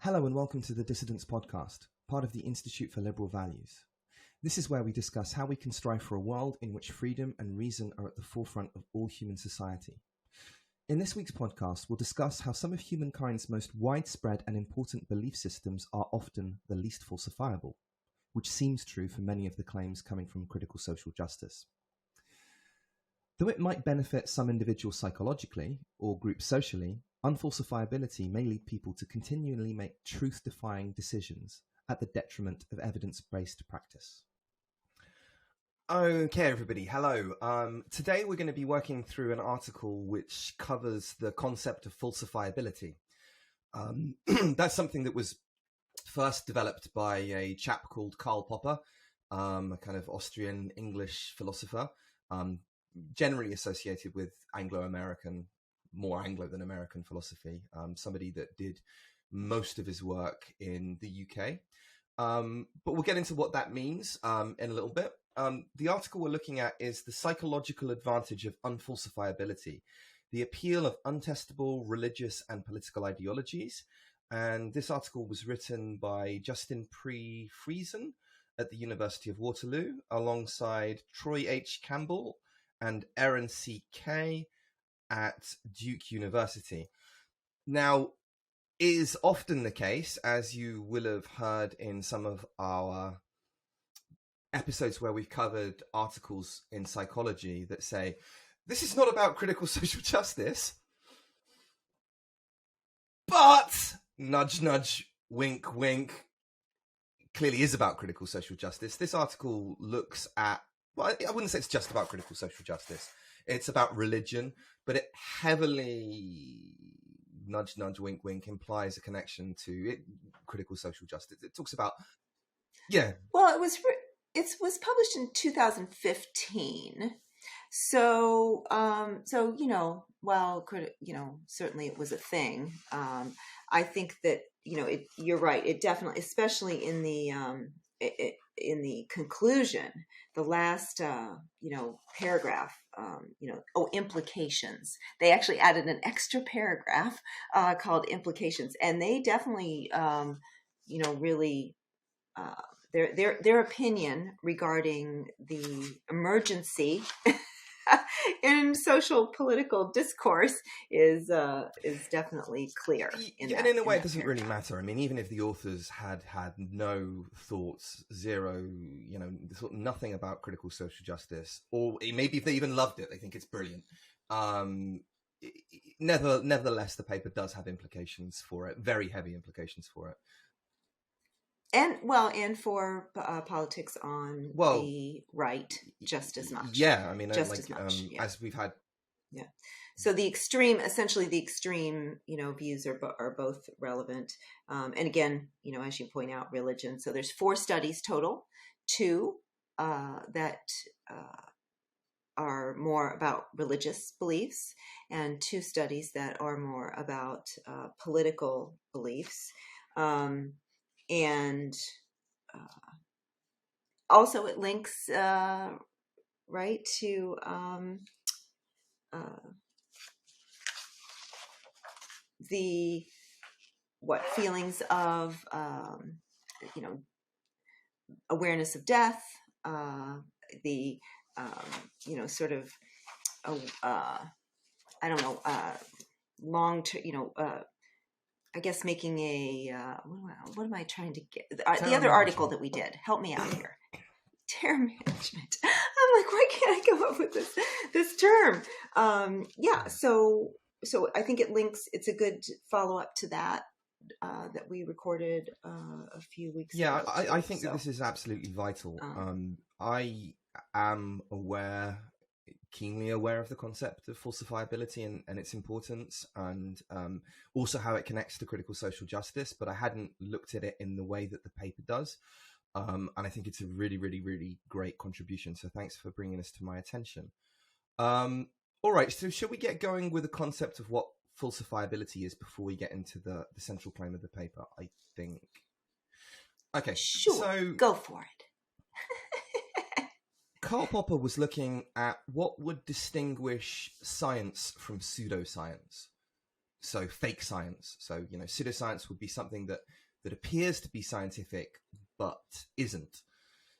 Hello and welcome to the Dissidents Podcast, part of the Institute for Liberal Values. This is where we discuss how we can strive for a world in which freedom and reason are at the forefront of all human society. In this week's podcast, we'll discuss how some of humankind's most widespread and important belief systems are often the least falsifiable, which seems true for many of the claims coming from critical social justice. Though it might benefit some individuals psychologically or groups socially, unfalsifiability may lead people to continually make truth-defying decisions at the detriment of evidence-based practice. Okay, everybody, hello. Today we're going to be working through an article which covers the concept of falsifiability. That's something that was first developed by a chap called Karl Popper, a kind of Austrian English philosopher, generally associated with Anglo-American, more Anglo than American philosophy, somebody that did most of his work in the UK. But we'll get into what that means in a little bit. The article we're looking at is the psychological advantage of unfalsifiability, the appeal of untestable religious and political ideologies. And this article was written by Justin Friesen at the University of Waterloo, alongside Troy H. Campbell and Erin C. Kay at Duke University. Now, it is often the case, as you will have heard in some of our episodes where we've covered articles in psychology that say, this is not about critical social justice, but, nudge, nudge, wink, wink, clearly is about critical social justice. This article looks at, well, I wouldn't say it's just about critical social justice. It's about religion, but it heavily, nudge, nudge, wink, wink, implies a connection to it, critical social justice. It talks about, yeah. Well, it was published in 2015. So certainly it was a thing. I think that you're right. It definitely, especially in the conclusion, the last paragraph. Implications. They actually added an extra paragraph called implications, and they definitely, really. Their opinion regarding the emergency in social political discourse is definitely clear. And in a way, it doesn't really matter. I mean, even if the authors had no thoughts, zero, nothing about critical social justice, or maybe if they even loved it, they think it's brilliant. Nevertheless, the paper does have implications for it, very heavy implications for it. And for politics on the right, just as much. Yeah, I mean, as much, as we've had. Yeah. So the extreme views are both relevant. And again, as you point out, religion. So there's 4 studies total, 2 that are more about religious beliefs, and 2 studies that are more about political beliefs. And also it links right to the feelings of awareness of death, the sort of long term, I guess making a, what am I trying to get? The other article that we did, help me out here. Terror management. I'm like, why can't I come up with this term? So I think it links, it's a good follow-up to that we recorded a few weeks ago. Yeah, I think that this is absolutely vital. I am keenly aware of the concept of falsifiability and its importance, and also how it connects to critical social justice, but I hadn't looked at it in the way that the paper does. And I think it's a really, really, really great contribution. So thanks for bringing this to my attention. All right, so shall we get going with the concept of what falsifiability is before we get into the central claim of the paper, I think? Okay, sure, so go for it. Karl Popper was looking at what would distinguish science from pseudoscience. So fake science. So, pseudoscience would be something that appears to be scientific, but isn't.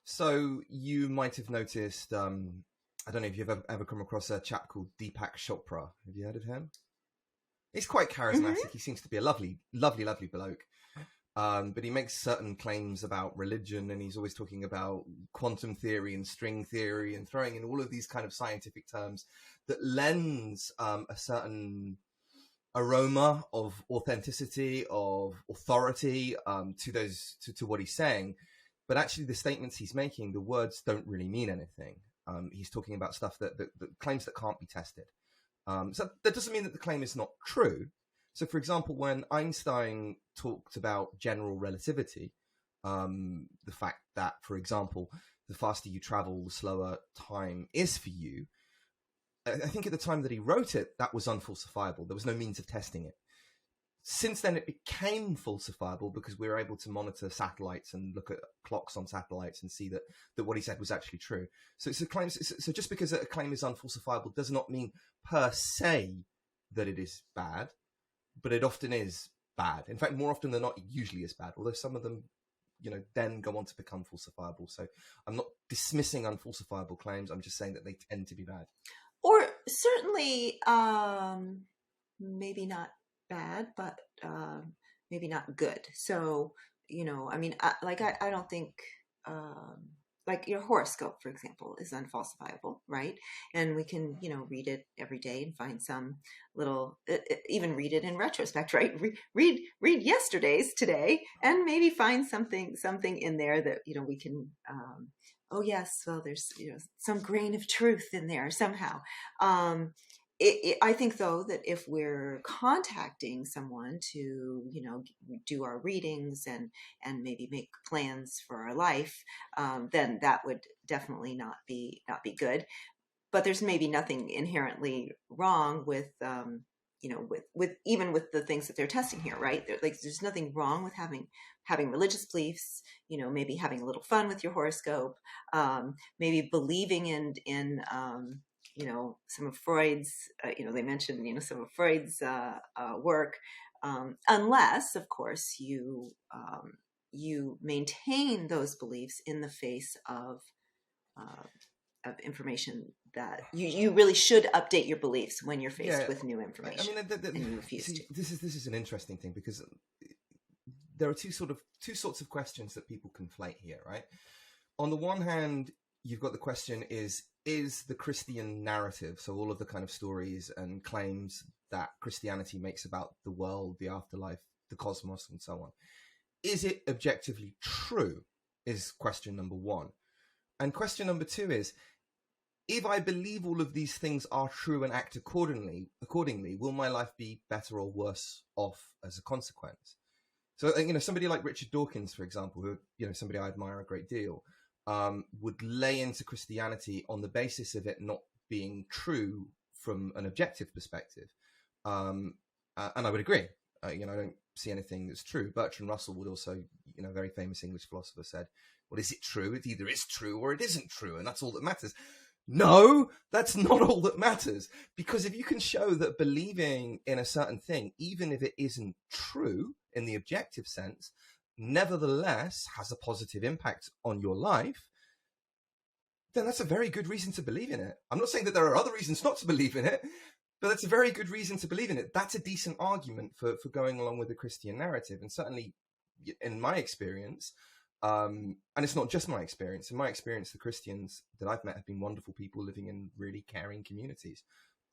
So you might have noticed, I don't know if you've ever come across a chap called Deepak Chopra. Have you heard of him? He's quite charismatic. Mm-hmm. He seems to be a lovely, lovely, lovely bloke. But he makes certain claims about religion, and he's always talking about quantum theory and string theory and throwing in all of these kind of scientific terms that lends a certain aroma of authenticity, of authority to what he's saying. But actually the statements he's making, the words don't really mean anything. He's talking about stuff that claims that can't be tested. So that doesn't mean that the claim is not true. So, for example, when Einstein talked about general relativity, the fact that, for example, the faster you travel, the slower time is for you, I think at the time that he wrote it, that was unfalsifiable. There was no means of testing it. Since then, it became falsifiable because we were able to monitor satellites and look at clocks on satellites and see that what he said was actually true. So it's a claim. So just because a claim is unfalsifiable does not mean per se that it is bad, but it often is bad. In fact, more often than not, it usually is bad. Although some of them, then go on to become falsifiable. So I'm not dismissing unfalsifiable claims. I'm just saying that they tend to be bad. Or certainly, maybe not bad, but maybe not good. So, I don't think, like your horoscope, for example, is unfalsifiable, right? And we can, read it every day and find some little, even read it in retrospect, right? Read yesterday's today and maybe find something in there that, we can, oh yes, well, there's, some grain of truth in there somehow. I think, though, that if we're contacting someone to, do our readings and maybe make plans for our life, then that would definitely not be good. But there's maybe nothing inherently wrong with, with even with the things that they're testing here, right? There's nothing wrong with having religious beliefs, maybe having a little fun with your horoscope, maybe believing in some of Freud's, they mentioned, some of Freud's work, unless, of course, you maintain those beliefs in the face of information that you really should update your beliefs when you're faced with new information. And you refuse to. This is an interesting thing because there are two sorts of questions that people conflate here, right? On the one hand, you've got the question is the Christian narrative, so all of the kind of stories and claims that Christianity makes about the world, the afterlife, the cosmos, and so on, is it objectively true, is question number one. And question number two is, if I believe all of these things are true and act accordingly, will my life be better or worse off as a consequence? So, somebody like Richard Dawkins, for example, who, somebody I admire a great deal, would lay into Christianity on the basis of it not being true from an objective perspective. And I would agree. I don't see anything that's true. Bertrand Russell would also, a very famous English philosopher, said, well, is it true? It either is true or it isn't true, and that's all that matters. No, that's not all that matters. Because if you can show that believing in a certain thing, even if it isn't true in the objective sense, nevertheless has a positive impact on your life, then that's a very good reason to believe in it. I'm not saying that there are other reasons not to believe in it, but that's a very good reason to believe in it. That's a decent argument for going along with the Christian narrative. And certainly in my experience, and it's not just my experience, in my experience, the Christians that I've met have been wonderful people living in really caring communities.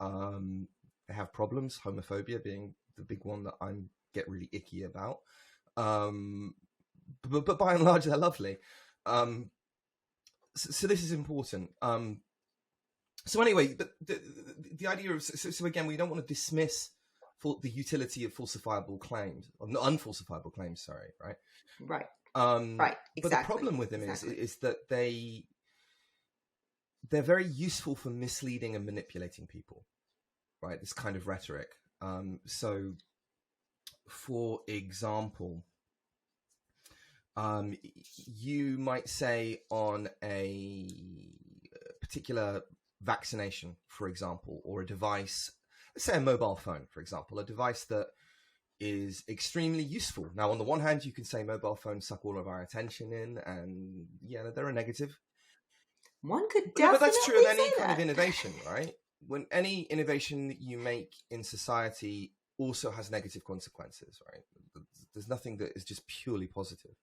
They have problems, homophobia being the big one that I get really icky about. But by and large, they're lovely. So this is important. So anyway, the idea of so again, we don't want to dismiss the utility of falsifiable claims, or unfalsifiable claims. Sorry, right? Right. Right. Exactly. But the problem with them is that they're very useful for misleading and manipulating people. Right. This kind of rhetoric. So, for example, you might say on a particular vaccination, for example, or a device, let's say a mobile phone, for example, a device that is extremely useful. Now, on the one hand, you can say mobile phones suck all of our attention in, and yeah, they're a negative. One could Yeah, but definitely that's true of any say kind of that. innovation, right? When any innovation that you make in society also has negative consequences, right? There's nothing that is just purely positive.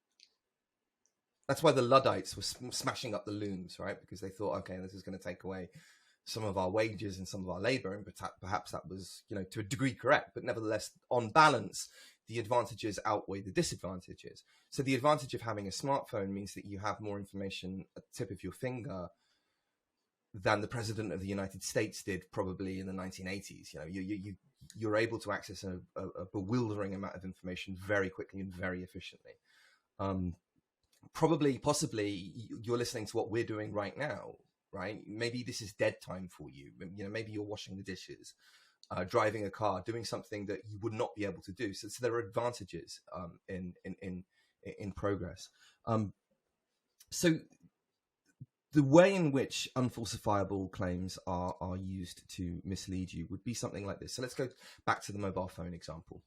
That's why the Luddites were smashing up the looms, right? Because they thought, okay, this is going to take away some of our wages and some of our labor, and perhaps that was, to a degree correct, but nevertheless, on balance, the advantages outweigh the disadvantages. So the advantage of having a smartphone means that you have more information at the tip of your finger than the president of the United States did probably in the 1980s. You're able to access a bewildering amount of information very quickly and very efficiently. Possibly, you're listening to what we're doing right now, right? Maybe this is dead time for you. Maybe you're washing the dishes, driving a car, doing something that you would not be able to do. So there are advantages in progress. So the way in which unfalsifiable claims are used to mislead you would be something like this. So let's go back to the mobile phone example.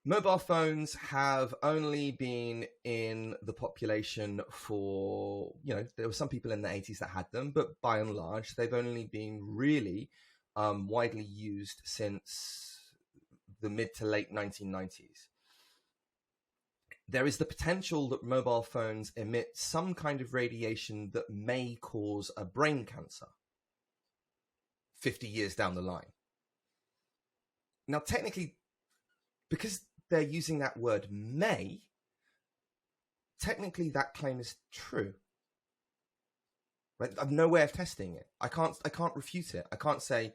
Mobile phones have only been in the population for, there were some people in the 80s that had them, but by and large, they've only been really widely used since the mid to late 1990s. There is the potential that mobile phones emit some kind of radiation that may cause a brain cancer 50 years down the line. Now, technically, because they're using that word may, technically that claim is true. Right? I've no way of testing it. I can't refute it. I can't say,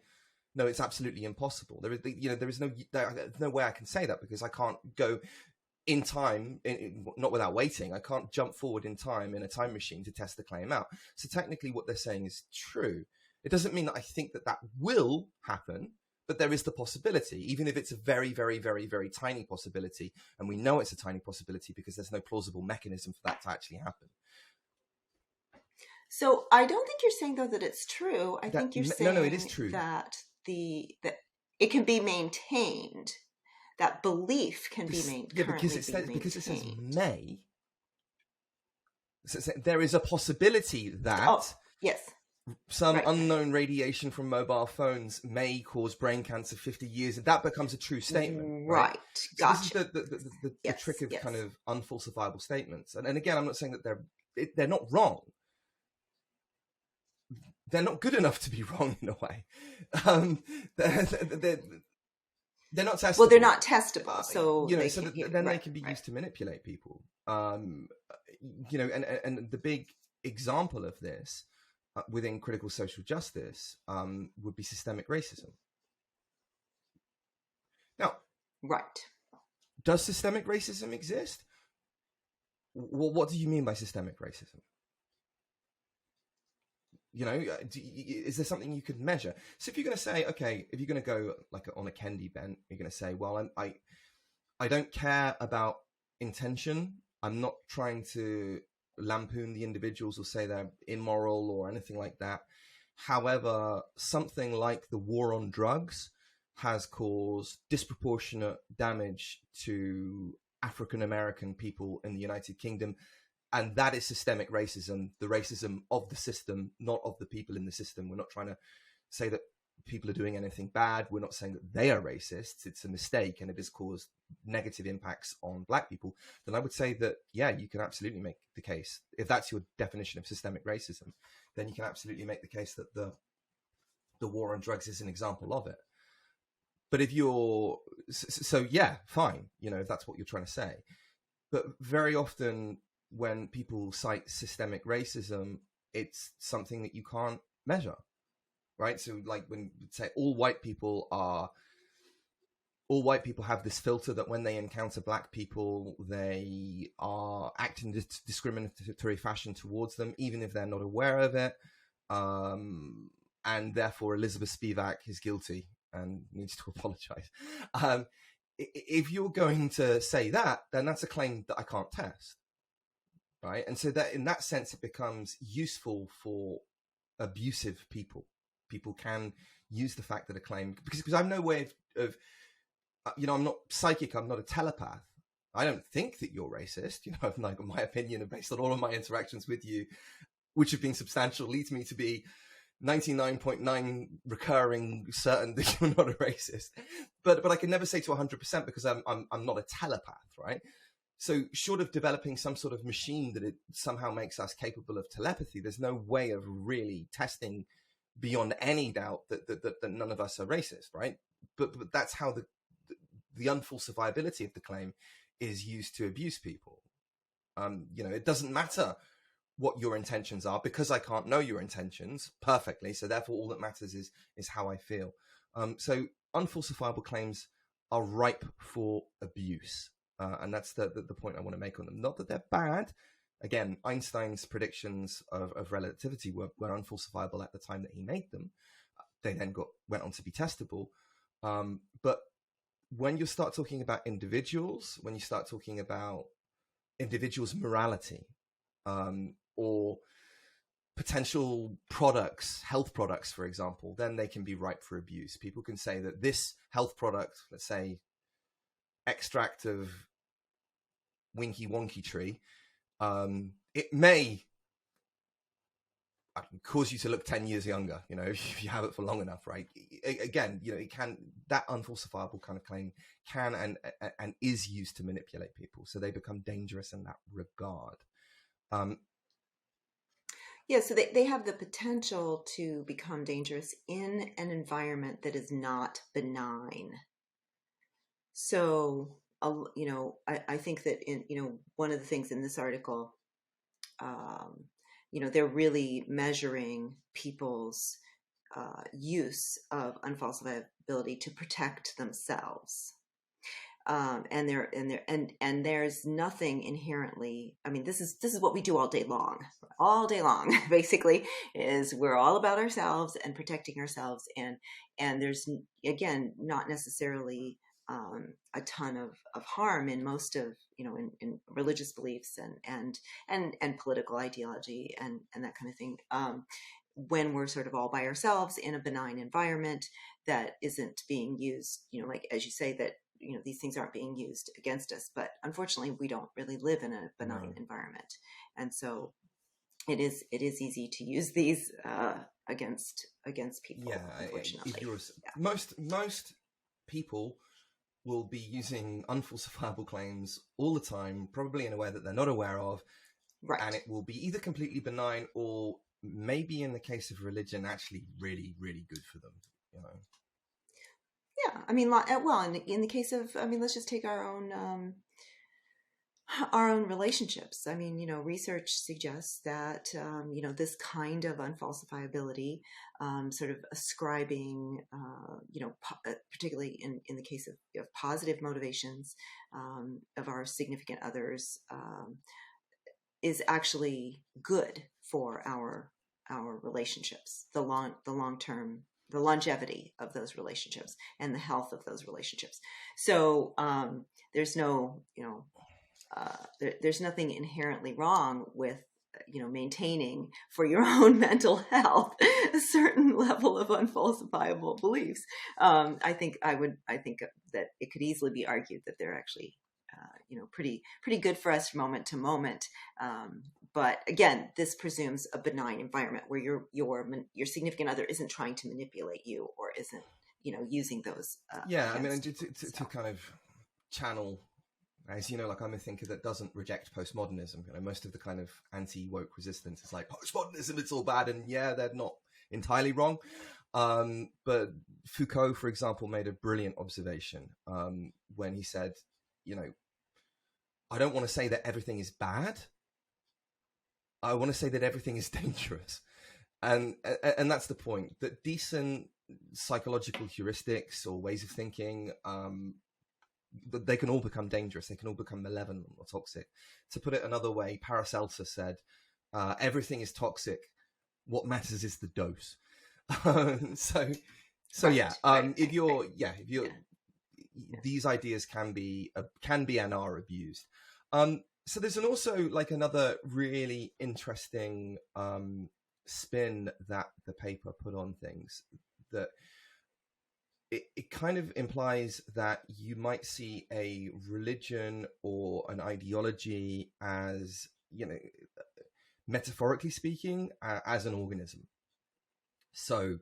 no, it's absolutely impossible. There's no way I can say that, because I can't go in time, not without waiting. I can't jump forward in time in a time machine to test the claim out. So technically what they're saying is true. It doesn't mean that I think that will happen, but there is the possibility, even if it's a very, very, very, very tiny possibility. And we know it's a tiny possibility because there's no plausible mechanism for that to actually happen. So I don't think you're saying, though, that it's true. I think you're saying no, it is true. that it can be maintained. That belief can be maintained. Yeah, because it says may. So there is a possibility that yes, some unknown radiation from mobile phones may cause brain cancer 50 years, and that becomes a true statement. Right. Gotcha. So this is the trick of kind of unfalsifiable statements. And again, I'm not saying that they're not wrong. They're not good enough to be wrong in a way. They're not testable. Well, they're not testable, so they can be used to manipulate people. And the big example of this within critical social justice would be systemic racism. Now, right? Does systemic racism exist? Well, what do you mean by systemic racism? Is there something you could measure? So if you're going to say, okay, if you're going to go like on a Kendi bent, you're going to say, well, I don't care about intention. I'm not trying to lampoon the individuals or say they're immoral or anything like that. However, something like the war on drugs has caused disproportionate damage to African American people in the United Kingdom. And that is systemic racism, the racism of the system, not of the people in the system. We're not trying to say that people are doing anything bad. We're not saying that they are racists. It's a mistake and it has caused negative impacts on Black people. Then I would say that, yeah, you can absolutely make the case. If that's your definition of systemic racism, then you can absolutely make the case that the war on drugs is an example of it. But if you're, so yeah, fine, if that's what you're trying to say. But very often when people cite systemic racism, it's something that you can't measure, right? So like when you say all white people have this filter that when they encounter Black people, they are acting in discriminatory fashion towards them, even if they're not aware of it. And therefore Elizabeth Spivak is guilty and needs to apologize. If you're going to say that, then that's a claim that I can't test. Right. And so that in that sense, it becomes useful for abusive people. People can use the fact that a claim, because I have no way of I'm not psychic, I'm not a telepath. I don't think that you're racist. Like my opinion based on all of my interactions with you, which have been substantial, leads me to be 99.9 recurring certain that you're not a racist. But I can never say to 100% because I'm not a telepath, right? So short of developing some sort of machine that it somehow makes us capable of telepathy, there's no way of really testing beyond any doubt that none of us are racist, right? But that's how the unfalsifiability of the claim is used to abuse people. It doesn't matter what your intentions are because I can't know your intentions perfectly. So therefore, all that matters is how I feel. So unfalsifiable claims are ripe for abuse. And that's the point I want to make on them. Not that they're bad. Again, Einstein's predictions of relativity were unfalsifiable at the time that he made them. They then went on to be testable. But when you start talking about individuals, when you start talking about individuals' morality, or potential products, health products, for example, then they can be ripe for abuse. People can say that this health product, let's say extract of Winky Wonky tree, it may cause you to look 10 years younger, if you have it for long enough, right? Again, it can, that unfalsifiable kind of claim can and is used to manipulate people. So they become dangerous in that regard. So they have the potential to become dangerous in an environment that is not benign. So, I think that one of the things in this article, they're really measuring people's use of unfalsifiability to protect themselves. And there's nothing inherently. I mean, this is what we do all day long. Basically, is we're all about ourselves and protecting ourselves, and there's again not necessarily a ton of harm in most of in religious beliefs and political ideology and that kind of thing. When we're sort of all by ourselves in a benign environment that isn't being used, like as you say that. These things aren't being used against us, but unfortunately we don't really live in a benign environment. And so it is easy to use these against people. Unfortunately. Most people will be using unfalsifiable claims all the time, probably in a way that they're not aware of. Right. And it will be either completely benign or maybe in the case of religion, actually really, really good for them, Yeah, I mean, well, in the case of, let's just take our own relationships. I mean, research suggests that, this kind of unfalsifiability, sort of ascribing, particularly in the case of positive motivations of our significant others, is actually good for our relationships, the long-term, the longevity of those relationships and the health of those relationships. So there's no, there's nothing inherently wrong with, maintaining for your own mental health a certain level of unfalsifiable beliefs. I think that it could easily be argued that they're actually, pretty good for us moment to moment. But again, this presumes a benign environment where your significant other isn't trying to manipulate you or isn't, using those. To kind of channel, as like I'm a thinker that doesn't reject postmodernism. Most of the kind of anti-woke resistance is like postmodernism, it's all bad, and they're not entirely wrong. But Foucault, for example, made a brilliant observation when he said, I don't want to say that everything is bad. I want to say that everything is dangerous. And that's the point, that decent psychological heuristics or ways of thinking, they can all become dangerous. They can all become malevolent or toxic. To put it another way, Paracelsus said, everything is toxic. What matters is the dose. These ideas can be and are abused. So there's also like another really interesting spin that the paper put on things, that it kind of implies that you might see a religion or an ideology as, metaphorically speaking, as an organism. So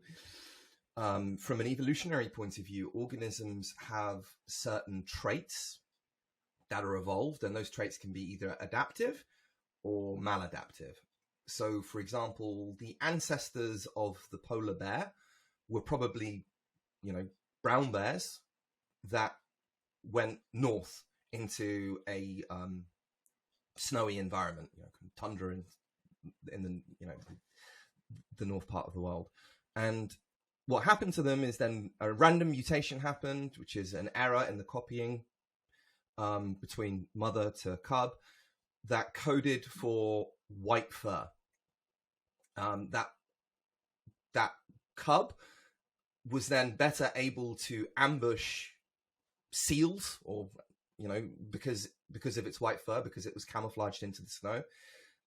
from an evolutionary point of view, organisms have certain traits that are evolved, and those traits can be either adaptive or maladaptive. So, for example, the ancestors of the polar bear were probably, brown bears that went north into a snowy environment, tundra in the north part of the world. And what happened to them is then a random mutation happened, which is an error in the copying between mother to cub, that coded for white fur. That cub was then better able to ambush seals, or because of its white fur, because it was camouflaged into the snow,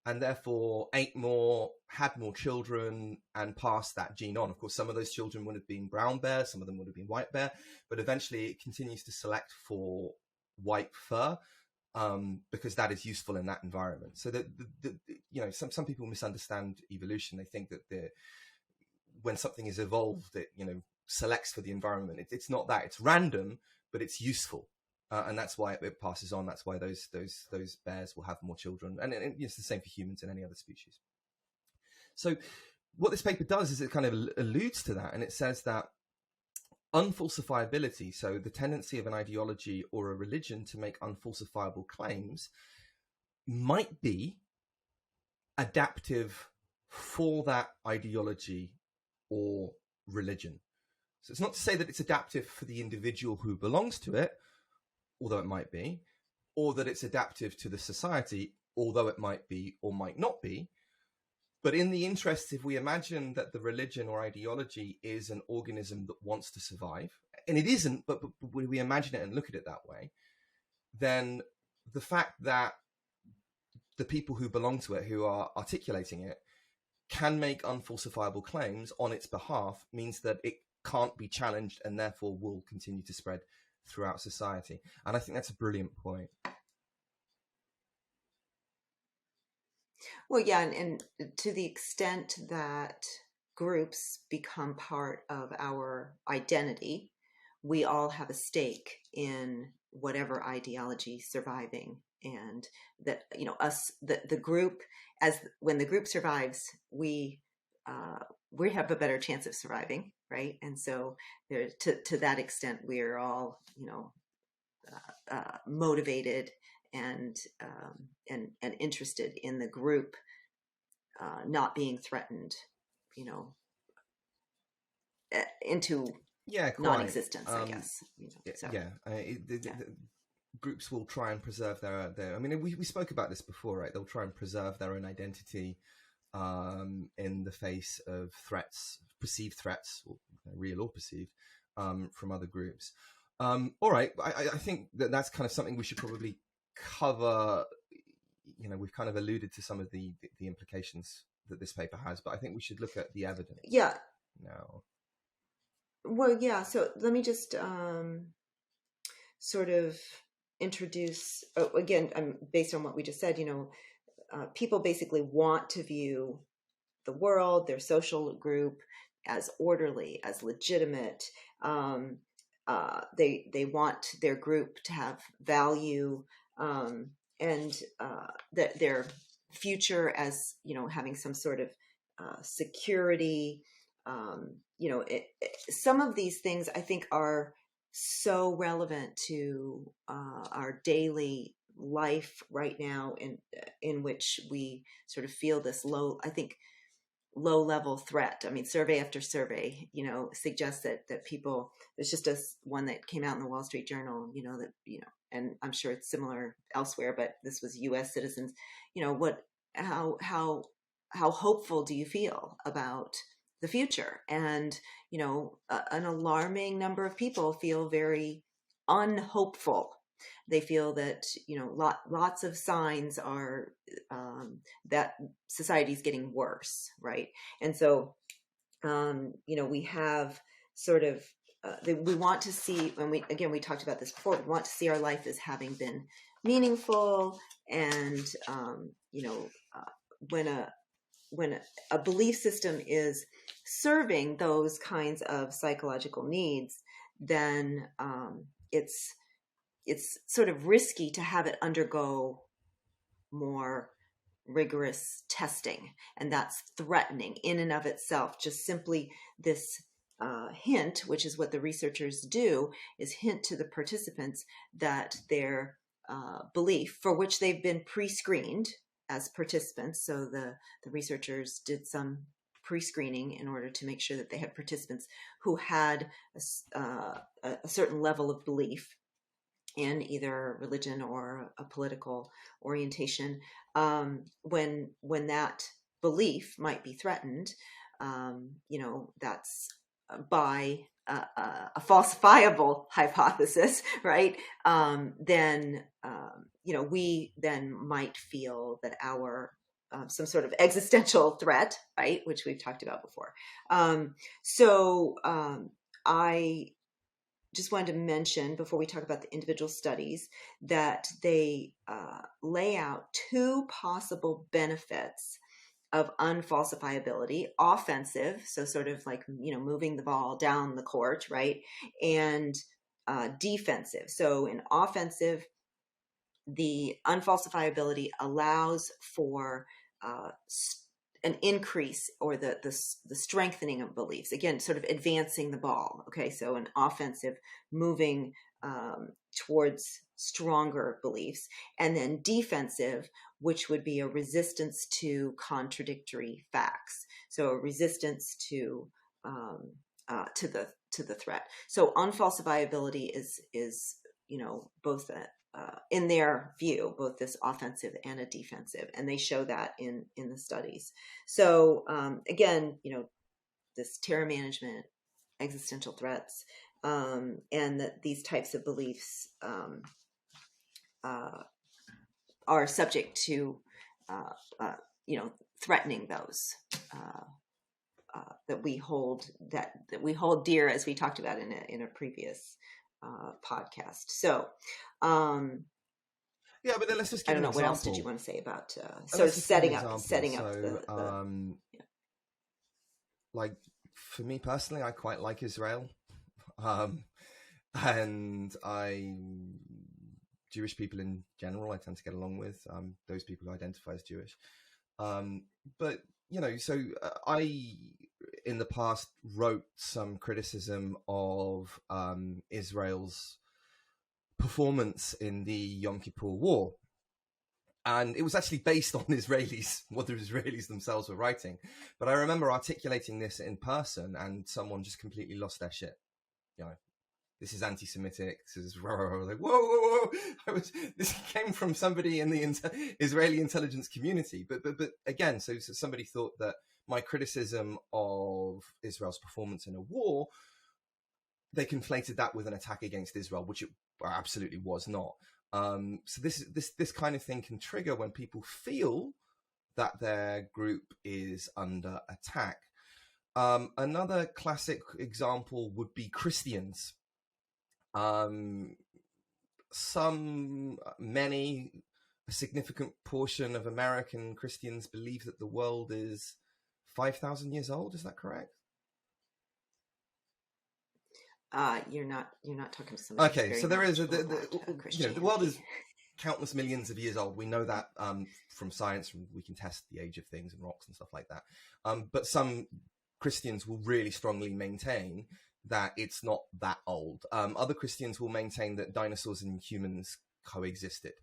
and therefore ate more, had more children, and passed that gene on. Of course, some of those children would have been brown bear, some of them would have been white bear, but eventually it continues to select for white fur because that is useful in that environment. So that some people misunderstand evolution. They think that when something is evolved, it selects for the environment. It's not that. It's random, but it's useful. And that's why it passes on. That's why those bears will have more children. And it's the same for humans and any other species. So what this paper does is it kind of alludes to that. And it says that unfalsifiability, so the tendency of an ideology or a religion to make unfalsifiable claims, might be adaptive for that ideology or religion. So it's not to say that it's adaptive for the individual who belongs to it, although it might be, or that it's adaptive to the society, although it might be or might not be. But in the interest, if we imagine that the religion or ideology is an organism that wants to survive, and it isn't, but when we imagine it and look at it that way, then the fact that the people who belong to it, who are articulating it, can make unfalsifiable claims on its behalf means that it can't be challenged and therefore will continue to spread throughout society. And I think that's a brilliant point. Well, yeah, and to the extent that groups become part of our identity, we all have a stake in whatever ideology surviving, and that the group, as when the group survives, we have a better chance of surviving, right? And so there, to that extent, we are all motivated and interested in the group not being threatened, into non-existence, I guess. Groups will try and preserve their. I mean, we spoke about this before, right? They'll try and preserve their own identity in the face of threats, perceived threats, or real or perceived, from other groups. All right, I think that's kind of something we should probably cover. We've kind of alluded to some of the implications that this paper has, but I think we should look at the evidence. Yeah. Now. Well, yeah. So let me just sort of introduce again. Based on what we just said, people basically want to view the world, their social group, as orderly, as legitimate. They want their group to have value, and that their future as having some sort of security. Some of these things I think are so relevant to our daily life right now, in which we sort of feel this low level threat. I mean, survey after survey, suggests that people. There's just one that came out in the Wall Street Journal, and I'm sure it's similar elsewhere, but this was U.S. citizens. How hopeful do you feel about the future? And an alarming number of people feel very unhopeful. They feel that lots of signs are that society is getting worse, right? And so we have sort of we want to see, and we talked about this before, we want to see our life as having been meaningful, and when a belief system is serving those kinds of psychological needs, then it's sort of risky to have it undergo more rigorous testing, and that's threatening in and of itself. Just simply this hint, which is what the researchers do, is hint to the participants that their belief, for which they've been pre-screened as participants, so the researchers did some pre-screening in order to make sure that they had participants who had a certain level of belief in either religion or a political orientation. When that belief might be threatened, that's by a falsifiable hypothesis, right? Then we then might feel that our some sort of existential threat, right, which we've talked about before. I just wanted to mention, before we talk about the individual studies, that they lay out two possible benefits of unfalsifiability: offensive, so sort of like, moving the ball down the court, right? And defensive. So in offensive, the unfalsifiability allows for an increase, or the strengthening of beliefs. Again, sort of advancing the ball. Okay, so an offensive, moving towards stronger beliefs, and then defensive, which would be a resistance to contradictory facts. So a resistance to the threat. So unfalsifiability is both in their view, both this offensive and a defensive, and they show that in the studies. So again, this terror management, existential threats, and that these types of beliefs are subject to threatening those that we hold dear, as we talked about in a previous podcast. So yeah, but then let's just give I don't know, what else did you want to say about sort of setting up like, for me personally, I quite like Israel, and Jewish people in general I tend to get along with, those people who identify as Jewish, but I in the past wrote some criticism of Israel's performance in the Yom Kippur War, and it was actually based on what the Israelis themselves were writing. But I remember articulating this in person, and someone just completely lost their shit. This is anti-Semitic. This is like, whoa. This came from somebody in the Israeli intelligence community. But again, so somebody thought that my criticism of Israel's performance in a war, they conflated that with an attack against Israel, which it absolutely was not. So this kind of thing can trigger when people feel that their group is under attack. Another classic example would be Christians. A significant portion of American Christians believe that the world is 5,000 years old. Is that correct? You're not talking to somebody. Okay, so there is the world is countless millions of years old. We know that from science. We can test the age of things and rocks and stuff like that. But some Christians will really strongly maintain that it's not that old. Other Christians will maintain that dinosaurs and humans coexisted.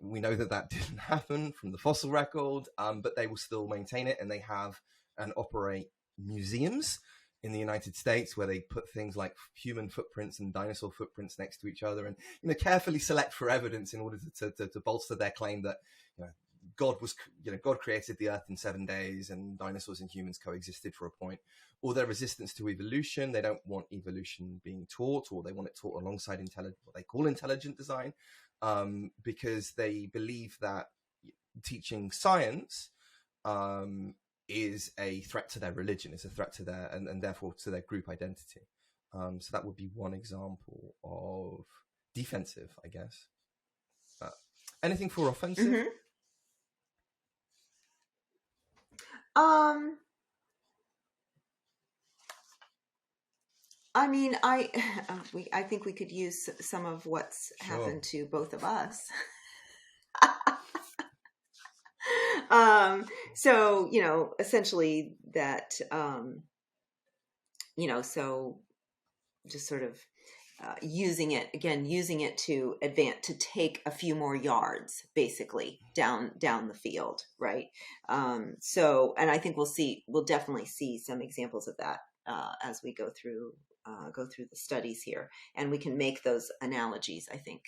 We know that didn't happen from the fossil record, but they will still maintain it, and they have and operate museums in the United States where they put things like human footprints and dinosaur footprints next to each other, and carefully select for evidence in order to bolster their claim that God created the earth in 7 days and dinosaurs and humans coexisted for a point. Or their resistance to evolution. They don't want evolution being taught, or they want it taught alongside what they call intelligent design, because they believe that teaching science is a threat to their religion, is a threat to their and therefore to their group identity. So that would be one example of defensive, I guess. Anything for offensive? Mm-hmm. I mean, I think we could use some of what's happened to both of us. So, essentially that, so just sort of using it to advance, to take a few more yards, basically down the field, right? So, and I think we'll definitely see some examples of that as we go through the studies here, and we can make those analogies, I think,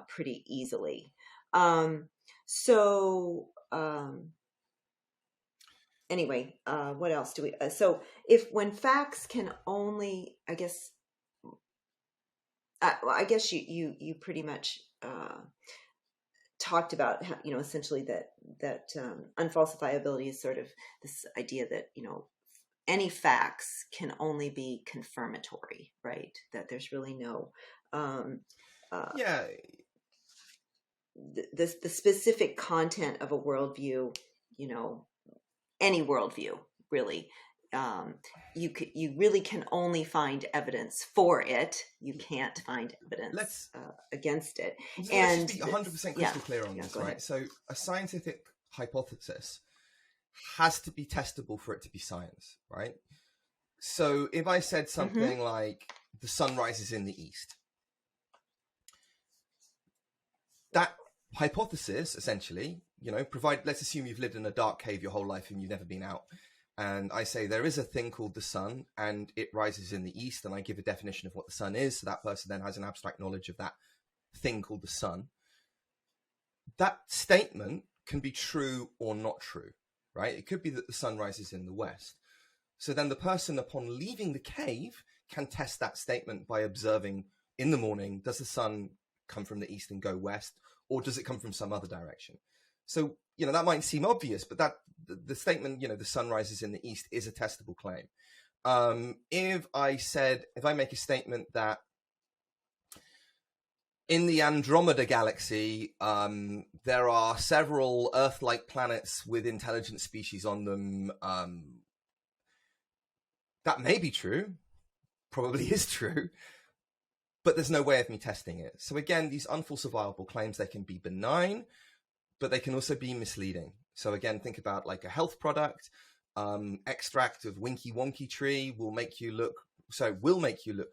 pretty easily. Anyway, what else do we? So, when facts can only, I guess. I guess you pretty much talked about how, essentially that unfalsifiability is sort of this idea that any facts can only be confirmatory, right? That there's really no the specific content of a worldview, any worldview really. You really can only find evidence for it. You can't find evidence against it. And let's just be 100% crystal clear on this, right? Ahead. So a scientific hypothesis has to be testable for it to be science, right? So if I said something like the sun rises in the east, that hypothesis essentially, let's assume you've lived in a dark cave your whole life and you've never been out. And I say there is a thing called the sun and it rises in the east, and I give a definition of what the sun is. So that person then has an abstract knowledge of that thing called the sun. That statement can be true or not true, right? It could be that the sun rises in the west. So then the person, upon leaving the cave, can test that statement by observing in the morning, does the sun come from the east and go west, or does it come from some other direction? So, that might seem obvious, but the statement, the sun rises in the east is a testable claim. If I make a statement that in the Andromeda galaxy, there are several Earth-like planets with intelligent species on them, that may be true, probably is true, but there's no way of me testing it. So again, these unfalsifiable claims, they can be benign, but they can also be misleading. So again, think about like a health product, extract of Winky Wonky tree will make you look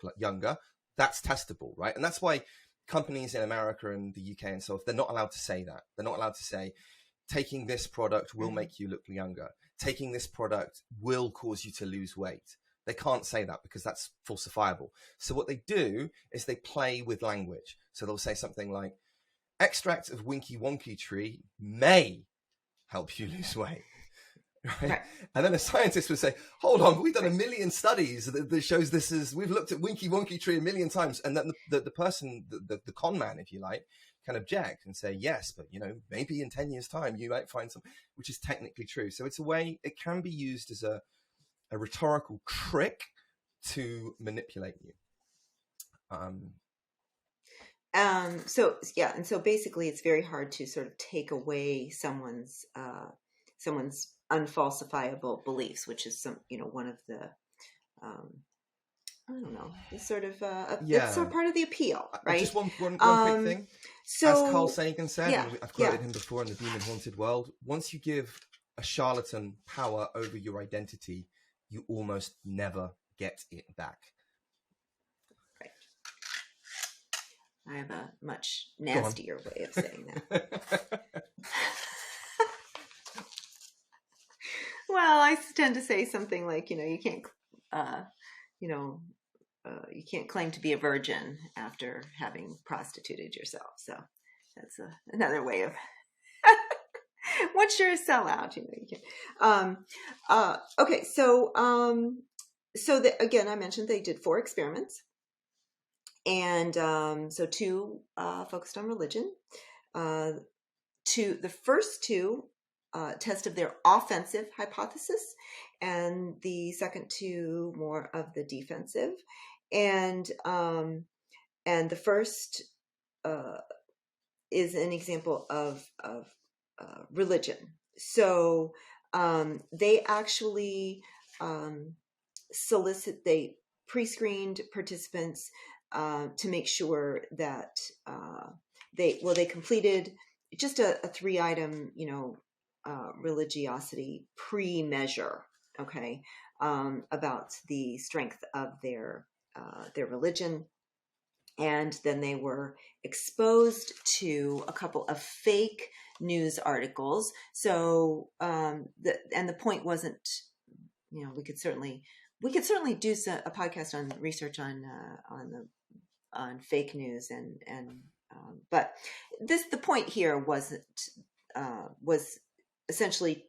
like younger. That's testable, right? And that's why companies in America and the UK and so forth, they're not allowed to say that. They're not allowed to say, taking this product will make you look younger. Taking this product will cause you to lose weight. They can't say that because that's falsifiable. So what they do is they play with language. So they'll say something like, extract of Winky Wonky tree may help you lose weight. Right? And then a scientist would say, hold on, we've done 1 million studies that shows we've looked at Winky Wonky tree 1 million times. And then the person, the con man, if you like, can object and say, yes, but maybe in 10 years time, you might find some, which is technically true. So it's a way, it can be used as a rhetorical trick to manipulate you. And so basically it's very hard to sort of take away someone's unfalsifiable beliefs, which is one of the I don't know, it's sort of it's sort of part of the appeal, right? Just one quick thing. So, as Carl Sagan said, and I've quoted him before in The Demon Haunted World, once you give a charlatan power over your identity, you almost never get it back. I have a much nastier way of saying that. Well, I tend to say something like, you can't, you can't claim to be a virgin after having prostituted yourself. So that's another way of. Once you're a sellout, you can. Okay, so again, I mentioned they did 4 experiments. And so 2 focused on religion. The first 2 tested their offensive hypothesis, and the second 2 more of the defensive. And the first is an example of religion. So they actually they pre-screened participants to make sure that they completed just a 3-item, religiosity pre-measure, okay, about the strength of their religion. And then they were exposed to a couple of fake news articles. So the point wasn't, we could certainly do a podcast on research on fake news but the point here was essentially,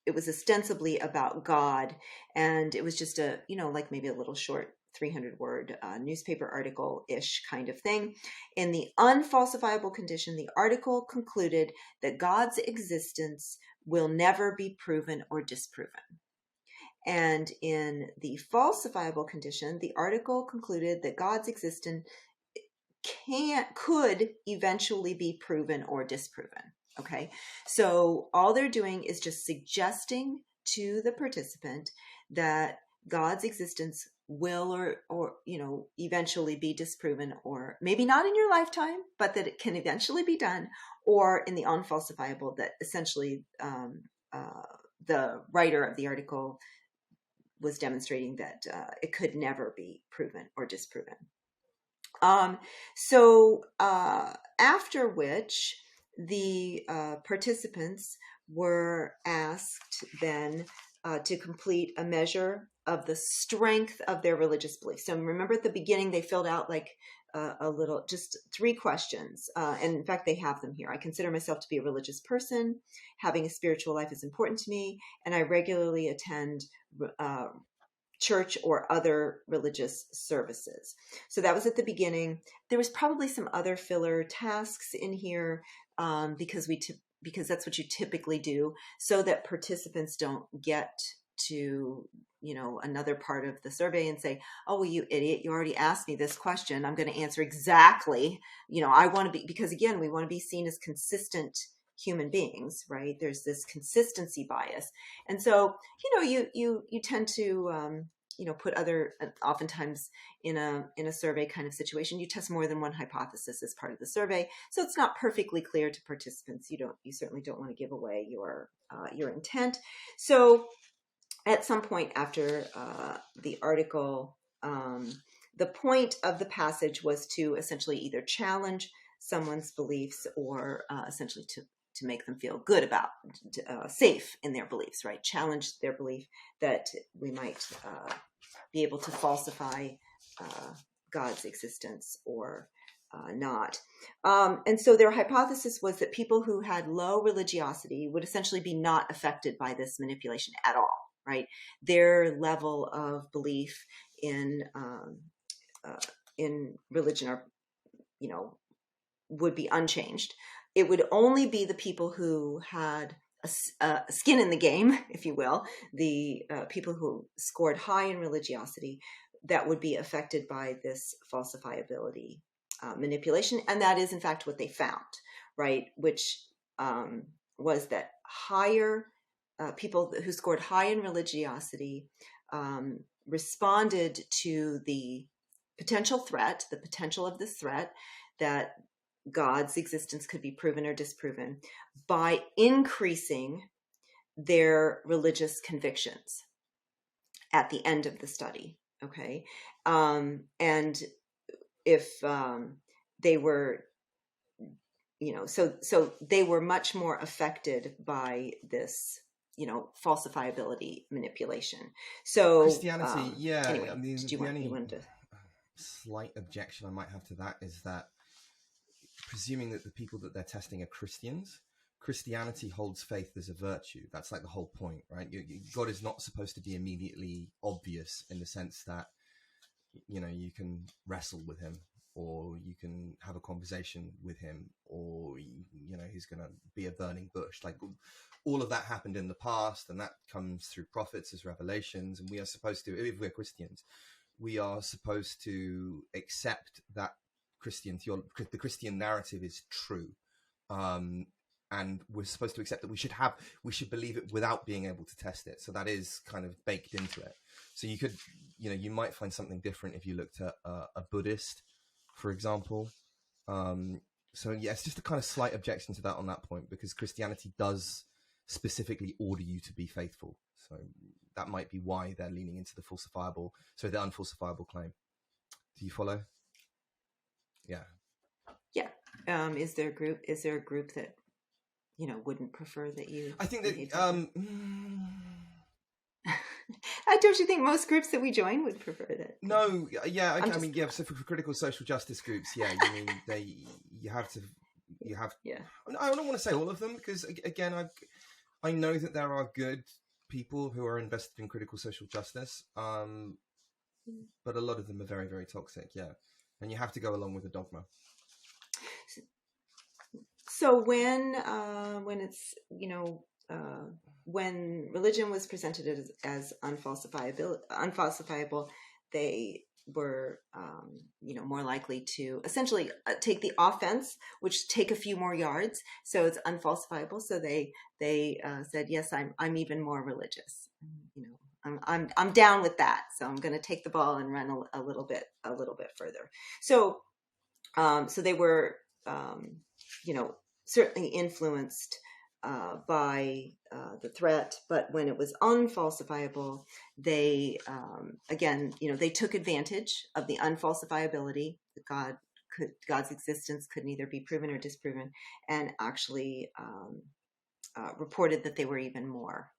it was ostensibly about God, and it was just like maybe a little short 300-word newspaper article-ish kind of thing. In the unfalsifiable condition, the article concluded that God's existence will never be proven or disproven. And in the falsifiable condition, the article concluded that God's existence could eventually be proven or disproven. Okay, so all they're doing is just suggesting to the participant that God's existence will or eventually be disproven, or maybe not in your lifetime, but that it can eventually be done, or in the unfalsifiable, that essentially the writer of the article was demonstrating that it could never be proven or disproven. So after which the participants were asked then to complete a measure of the strength of their religious beliefs. So remember, at the beginning, they filled out like just 3 questions. And in fact, they have them here. I consider myself to be a religious person. Having a spiritual life is important to me, and I regularly attend church or other religious services. So that was at the beginning. There was probably some other filler tasks in here because that's what you typically do, so that participants don't get to another part of the survey and say, oh, well, you idiot, you already asked me this question, I'm going to answer exactly. I want to be, because again, we want to be seen as consistent human beings, right? There's this consistency bias. And so, you tend to, put other, oftentimes in a survey kind of situation, you test more than one hypothesis as part of the survey. So it's not perfectly clear to participants. You certainly don't want to give away your intent. So at some point after the article, the point of the passage was to essentially either challenge someone's beliefs or essentially to make them feel good about, safe in their beliefs, right? Challenge their belief that we might be able to falsify God's existence or not. And so their hypothesis was that people who had low religiosity would essentially be not affected by this manipulation at all, right? Their level of belief in religion are, would be unchanged. It would only be the people who had a skin in the game, if you will, the people who scored high in religiosity, that would be affected by this falsifiability manipulation. And that is, in fact, what they found, right? Which was that higher people who scored high in religiosity responded to the potential of this threat that God's existence could be proven or disproven by increasing their religious convictions at the end of the study. Okay. And if they were, so they were much more affected by this, falsifiability manipulation. So Christianity, yeah. Anyway, I mean, did you want to? Slight objection I might have to that is that, presuming that the people that they're testing are Christians, Christianity holds faith as a virtue. That's like the whole point, right? God is not supposed to be immediately obvious in the sense that, you can wrestle with him, or you can have a conversation with him, or, he's going to be a burning bush. Like, all of that happened in the past, and that comes through prophets as revelations. And we are supposed to, if we're Christians, we are supposed to accept that the Christian narrative is true, and we're supposed to accept that we should believe it without being able to test it. So that is kind of baked into it. So you might find something different if you looked at a Buddhist, for example. So yeah, it's just a kind of slight objection to that on that point, because Christianity does specifically order you to be faithful. So that might be why they're leaning into the unfalsifiable claim. Do you follow? Yeah. Yeah. Is there a group that, wouldn't prefer that you? I think that. Don't you think most groups that we join would prefer that? No. Yeah. Okay, I mean, yeah. So for critical social justice groups, yeah. I mean, you have. Yeah. I don't want to say all of them, because again, I know that there are good people who are invested in critical social justice, but a lot of them are very, very toxic. Yeah, and you have to go along with the dogma. So when it's when religion was presented as unfalsifiable, they were more likely to essentially take the offense, which take a few more yards. So it's unfalsifiable. So they said, yes, I'm even more religious. I'm down with that. So I'm going to take the ball and run a little bit further. So they were certainly influenced by the threat, but when it was unfalsifiable, they they took advantage of the unfalsifiability. God's existence could neither be proven or disproven, and actually reported that they were even more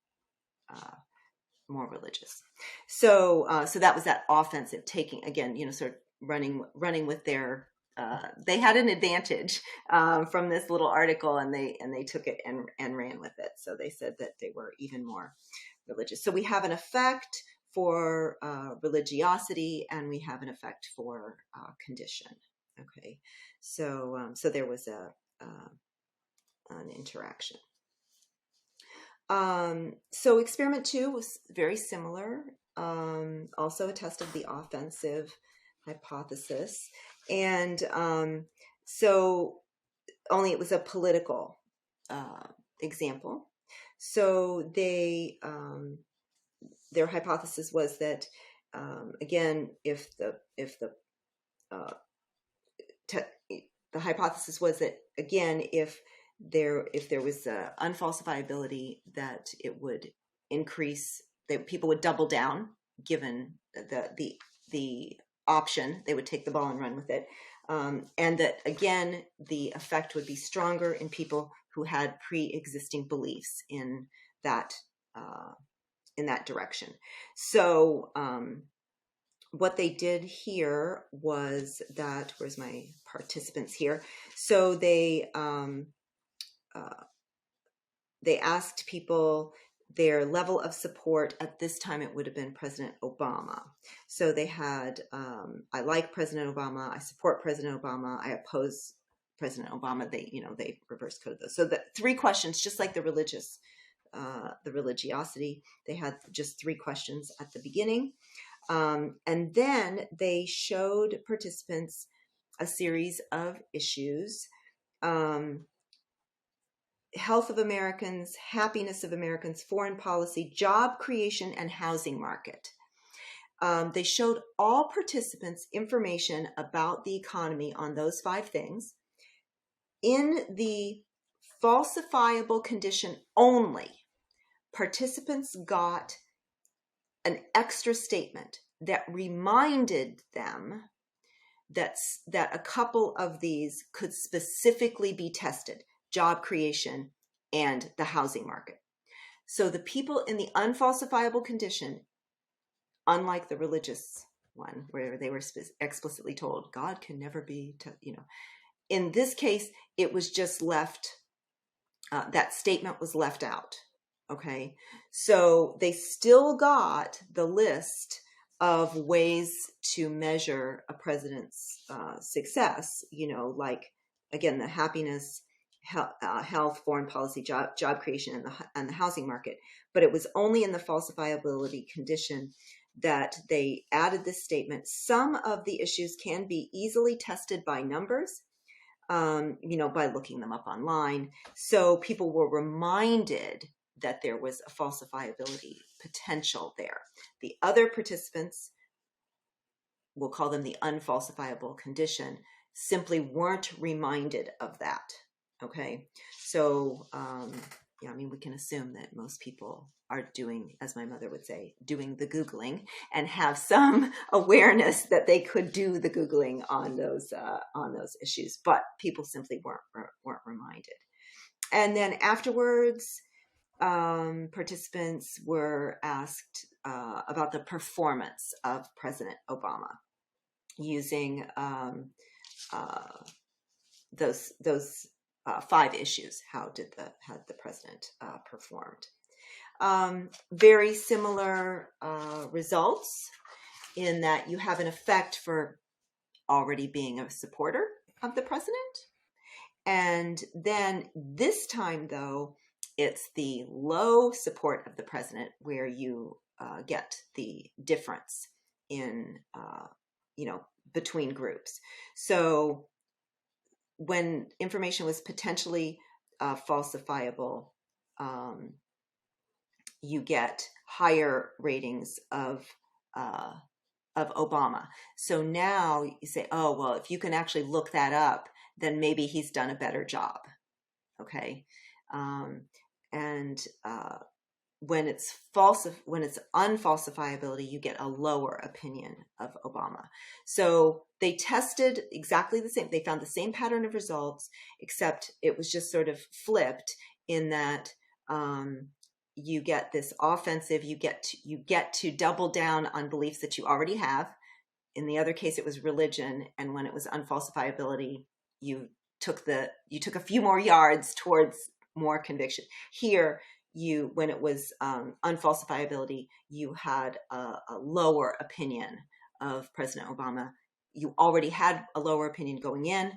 religious. So that was that offensive taking, again, sort of running with their. They had an advantage from this little article, and they took it and ran with it. So they said that they were even more religious. So we have an effect for religiosity, and we have an effect for condition. Okay, so there was an interaction. So experiment 2 was very similar. Also a test of the offensive hypothesis. And so only it was a political example. So they their hypothesis was that again, if the hypothesis was that again, if there was unfalsifiability, that it would increase, that people would double down given the option. They would take the ball and run with it, and that again the effect would be stronger in people who had pre-existing beliefs in that direction. So what they did here was that, where's my participants here? So they asked people their level of support. At this time, it would have been President Obama. So they had, I like President Obama, I support President Obama, I oppose President Obama. They reverse coded those. So the 3 questions, just like the religiosity, they had just 3 questions at the beginning. And then they showed participants a series of issues. Health of Americans, happiness of Americans, foreign policy, job creation, and housing market. They showed all participants information about the economy on those 5 things. In the falsifiable condition only, participants got an extra statement that reminded them that a couple of these could specifically be tested: job creation and the housing market. So the people in the unfalsifiable condition, unlike the religious one where they were explicitly told God can never be, in this case, it was just left, that statement was left out. Okay. So they still got the list of ways to measure a president's success, like, again, the happiness, health, foreign policy, job creation, and the housing market. But it was only in the falsifiability condition that they added this statement: some of the issues can be easily tested by numbers, by looking them up online. So people were reminded that there was a falsifiability potential there. The other participants, we'll call them the unfalsifiable condition, simply weren't reminded of that. Okay, so we can assume that most people are doing, as my mother would say, doing the Googling, and have some awareness that they could do the Googling on those issues, but people simply weren't reminded. And then afterwards, participants were asked about the performance of President Obama using those 5 issues. How had the president performed? Very similar results, in that you have an effect for already being a supporter of the president. And then this time, though, it's the low support of the president where you get the difference in, between groups. So when information was potentially falsifiable, you get higher ratings of Obama. So now you say, oh, well, if you can actually look that up, then maybe he's done a better job. Okay. When it's unfalsifiability, you get a lower opinion of Obama. So they tested exactly the same. They found the same pattern of results, except it was just sort of flipped in that you get this offensive. You get to double down on beliefs that you already have. In the other case, it was religion, and when it was unfalsifiability, you took a few more yards towards more conviction. Here, when it was unfalsifiability, you had a lower opinion of President Obama. You already had a lower opinion going in.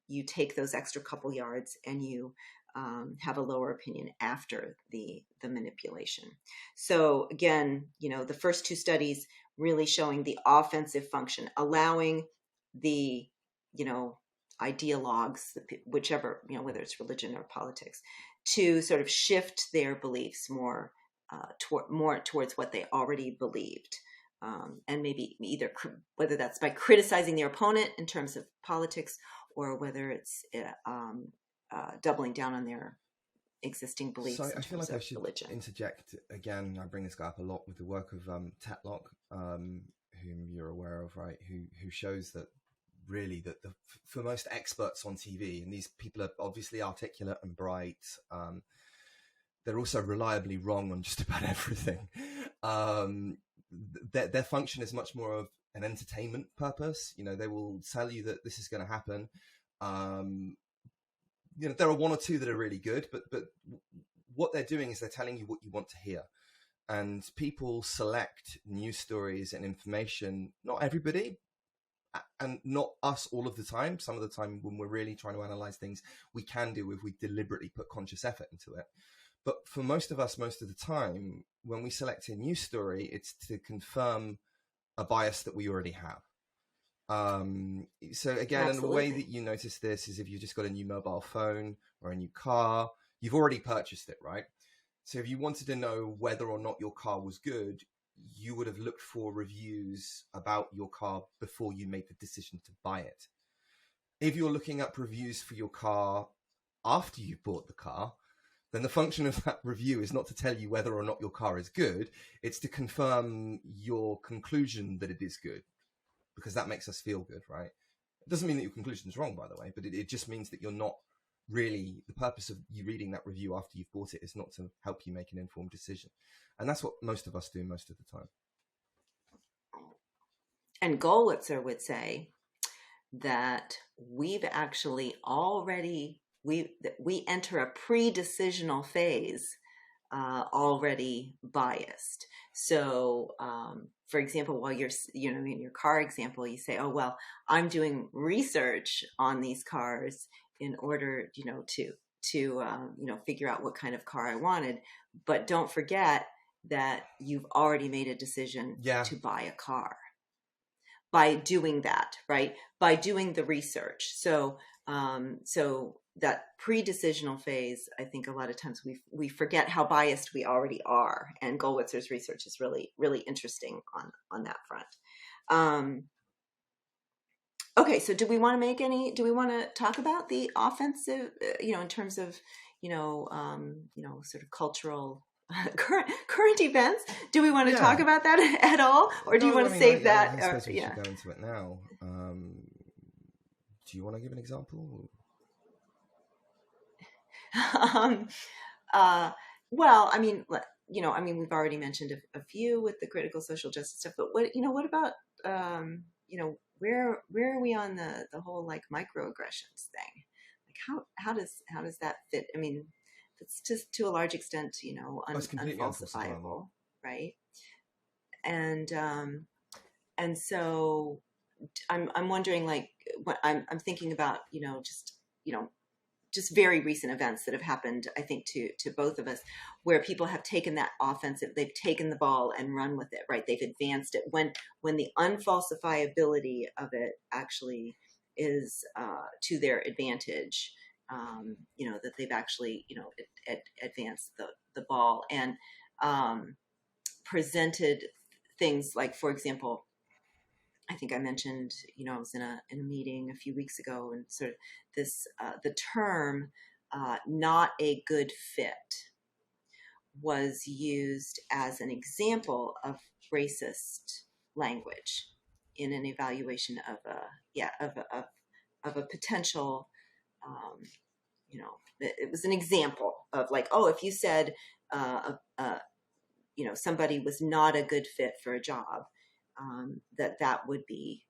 You take those extra couple yards, and you have a lower opinion after the manipulation. So again, the first 2 studies really showing the offensive function, allowing the ideologues, whichever, whether it's religion or politics, to sort of shift their beliefs more towards what they already believed, and maybe either whether that's by criticizing their opponent in terms of politics, or whether it's doubling down on their existing beliefs. So I feel like I should religion. Interject again. I bring this guy up a lot with the work of Tetlock, whom you're aware of, right? Who shows that really that for most experts on TV, and these people are obviously articulate and bright, they're also reliably wrong on just about everything. Their function is much more of an entertainment purpose. They will tell you that this is going to happen. There are 1 or 2 that are really good, but what they're doing is they're telling you what you want to hear. And people select news stories and information, not everybody, and not us all of the time. Some of the time when we're really trying to analyze things, we can do if we deliberately put conscious effort into it. But for most of us, most of the time, when we select a news story, it's to confirm a bias that we already have. So again, and the way that you notice this is if you've just got a new mobile phone or a new car, you've already purchased it, right? So if you wanted to know whether or not your car was good, you would have looked for reviews about your car before you made the decision to buy it. If you're looking up reviews for your car after you've bought the car, then the function of that review is not to tell you whether or not your car is good. It's to confirm your conclusion that it is good, because that makes us feel good, right? It doesn't mean that your conclusion is wrong, by the way, but it just means that you're not really, the purpose of you reading that review after you've bought it is not to help you make an informed decision. And that's what most of us do most of the time. And Gollitzer would say that we've actually already, we enter a pre-decisional phase already biased. So, for example, while you're, in your car example, you say, oh, well, I'm doing research on these cars in order, to figure out what kind of car I wanted. But don't forget that you've already made a decision Yeah. to buy a car by doing that, right? By doing the research. So that pre-decisional phase, I think a lot of times we forget how biased we already are. And Goldwitzer's research is really, really interesting on that front. Okay, so do we want to talk about the offensive, in terms of, sort of cultural current events? Do we want to talk about that at all, or do you want to save that? I suppose we should go into it now. Do you want to give an example? Well, I mean, we've already mentioned a few with the critical social justice stuff, but what about, where are we on the whole like microaggressions thing? Like how does that fit? I mean, it's just to a large extent, unfalsifiable, right? And so I'm wondering, like, what I'm thinking about, just very recent events that have happened, I think, to both of us, where people have taken that offensive, they've taken the ball and run with it, right? They've advanced it when the unfalsifiability of it actually is to their advantage, that they've actually, advanced the ball and presented things like, for example, I think I mentioned, I was in a meeting a few weeks ago, and sort of this, the term not a good fit was used as an example of racist language in an evaluation of a potential, it was an example of like, oh, if you said, somebody was not a good fit for a job, that would be,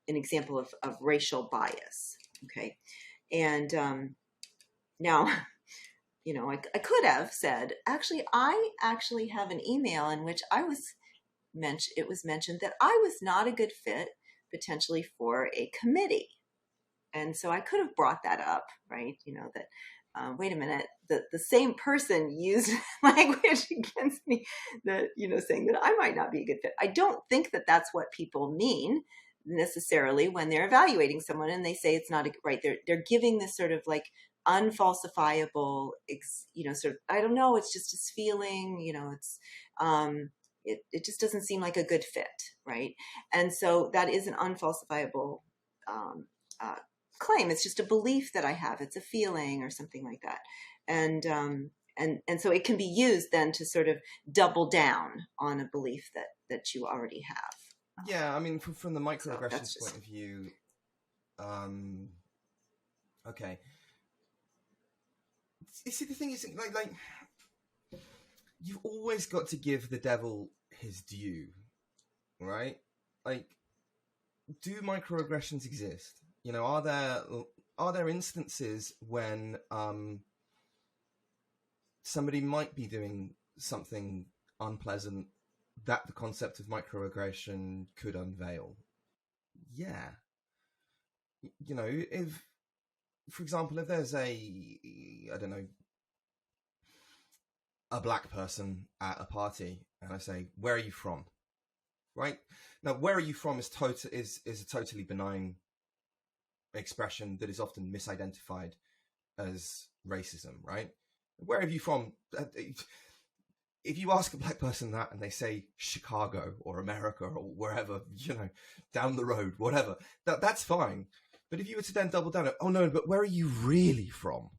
an example of racial bias. Okay. And now, I could have said, I actually have an email in which it was mentioned that I was not a good fit potentially for a committee. And so I could have brought that up, right? That, wait a minute, the same person used language against me that, saying that I might not be a good fit. I don't think that that's what people mean necessarily when they're evaluating someone and they say it's not right. They're giving this sort of like unfalsifiable, sort of, I don't know, it's just his feeling, it's, it just doesn't seem like a good fit. Right. And so that is an unfalsifiable, claim. It's just a belief that I have. It's a feeling or something like that. And so it can be used then to sort of double down on a belief that you already have. Yeah, I mean, from the microaggressions point of view, okay. You see, the thing is, like, you've always got to give the devil his due, right? Like, do microaggressions exist? Are there instances when somebody might be doing something unpleasant that the concept of microaggression could unveil? Yeah. If, for example, if there's I don't know, a black person at a party and I say, where are you from? Right? Now, where are you from is a totally benign expression that is often misidentified as racism, right? Where are you from? If you ask a black person that and they say Chicago or America or wherever, down the road, whatever, that's fine. But if you were to then double down, oh no, but where are you really from?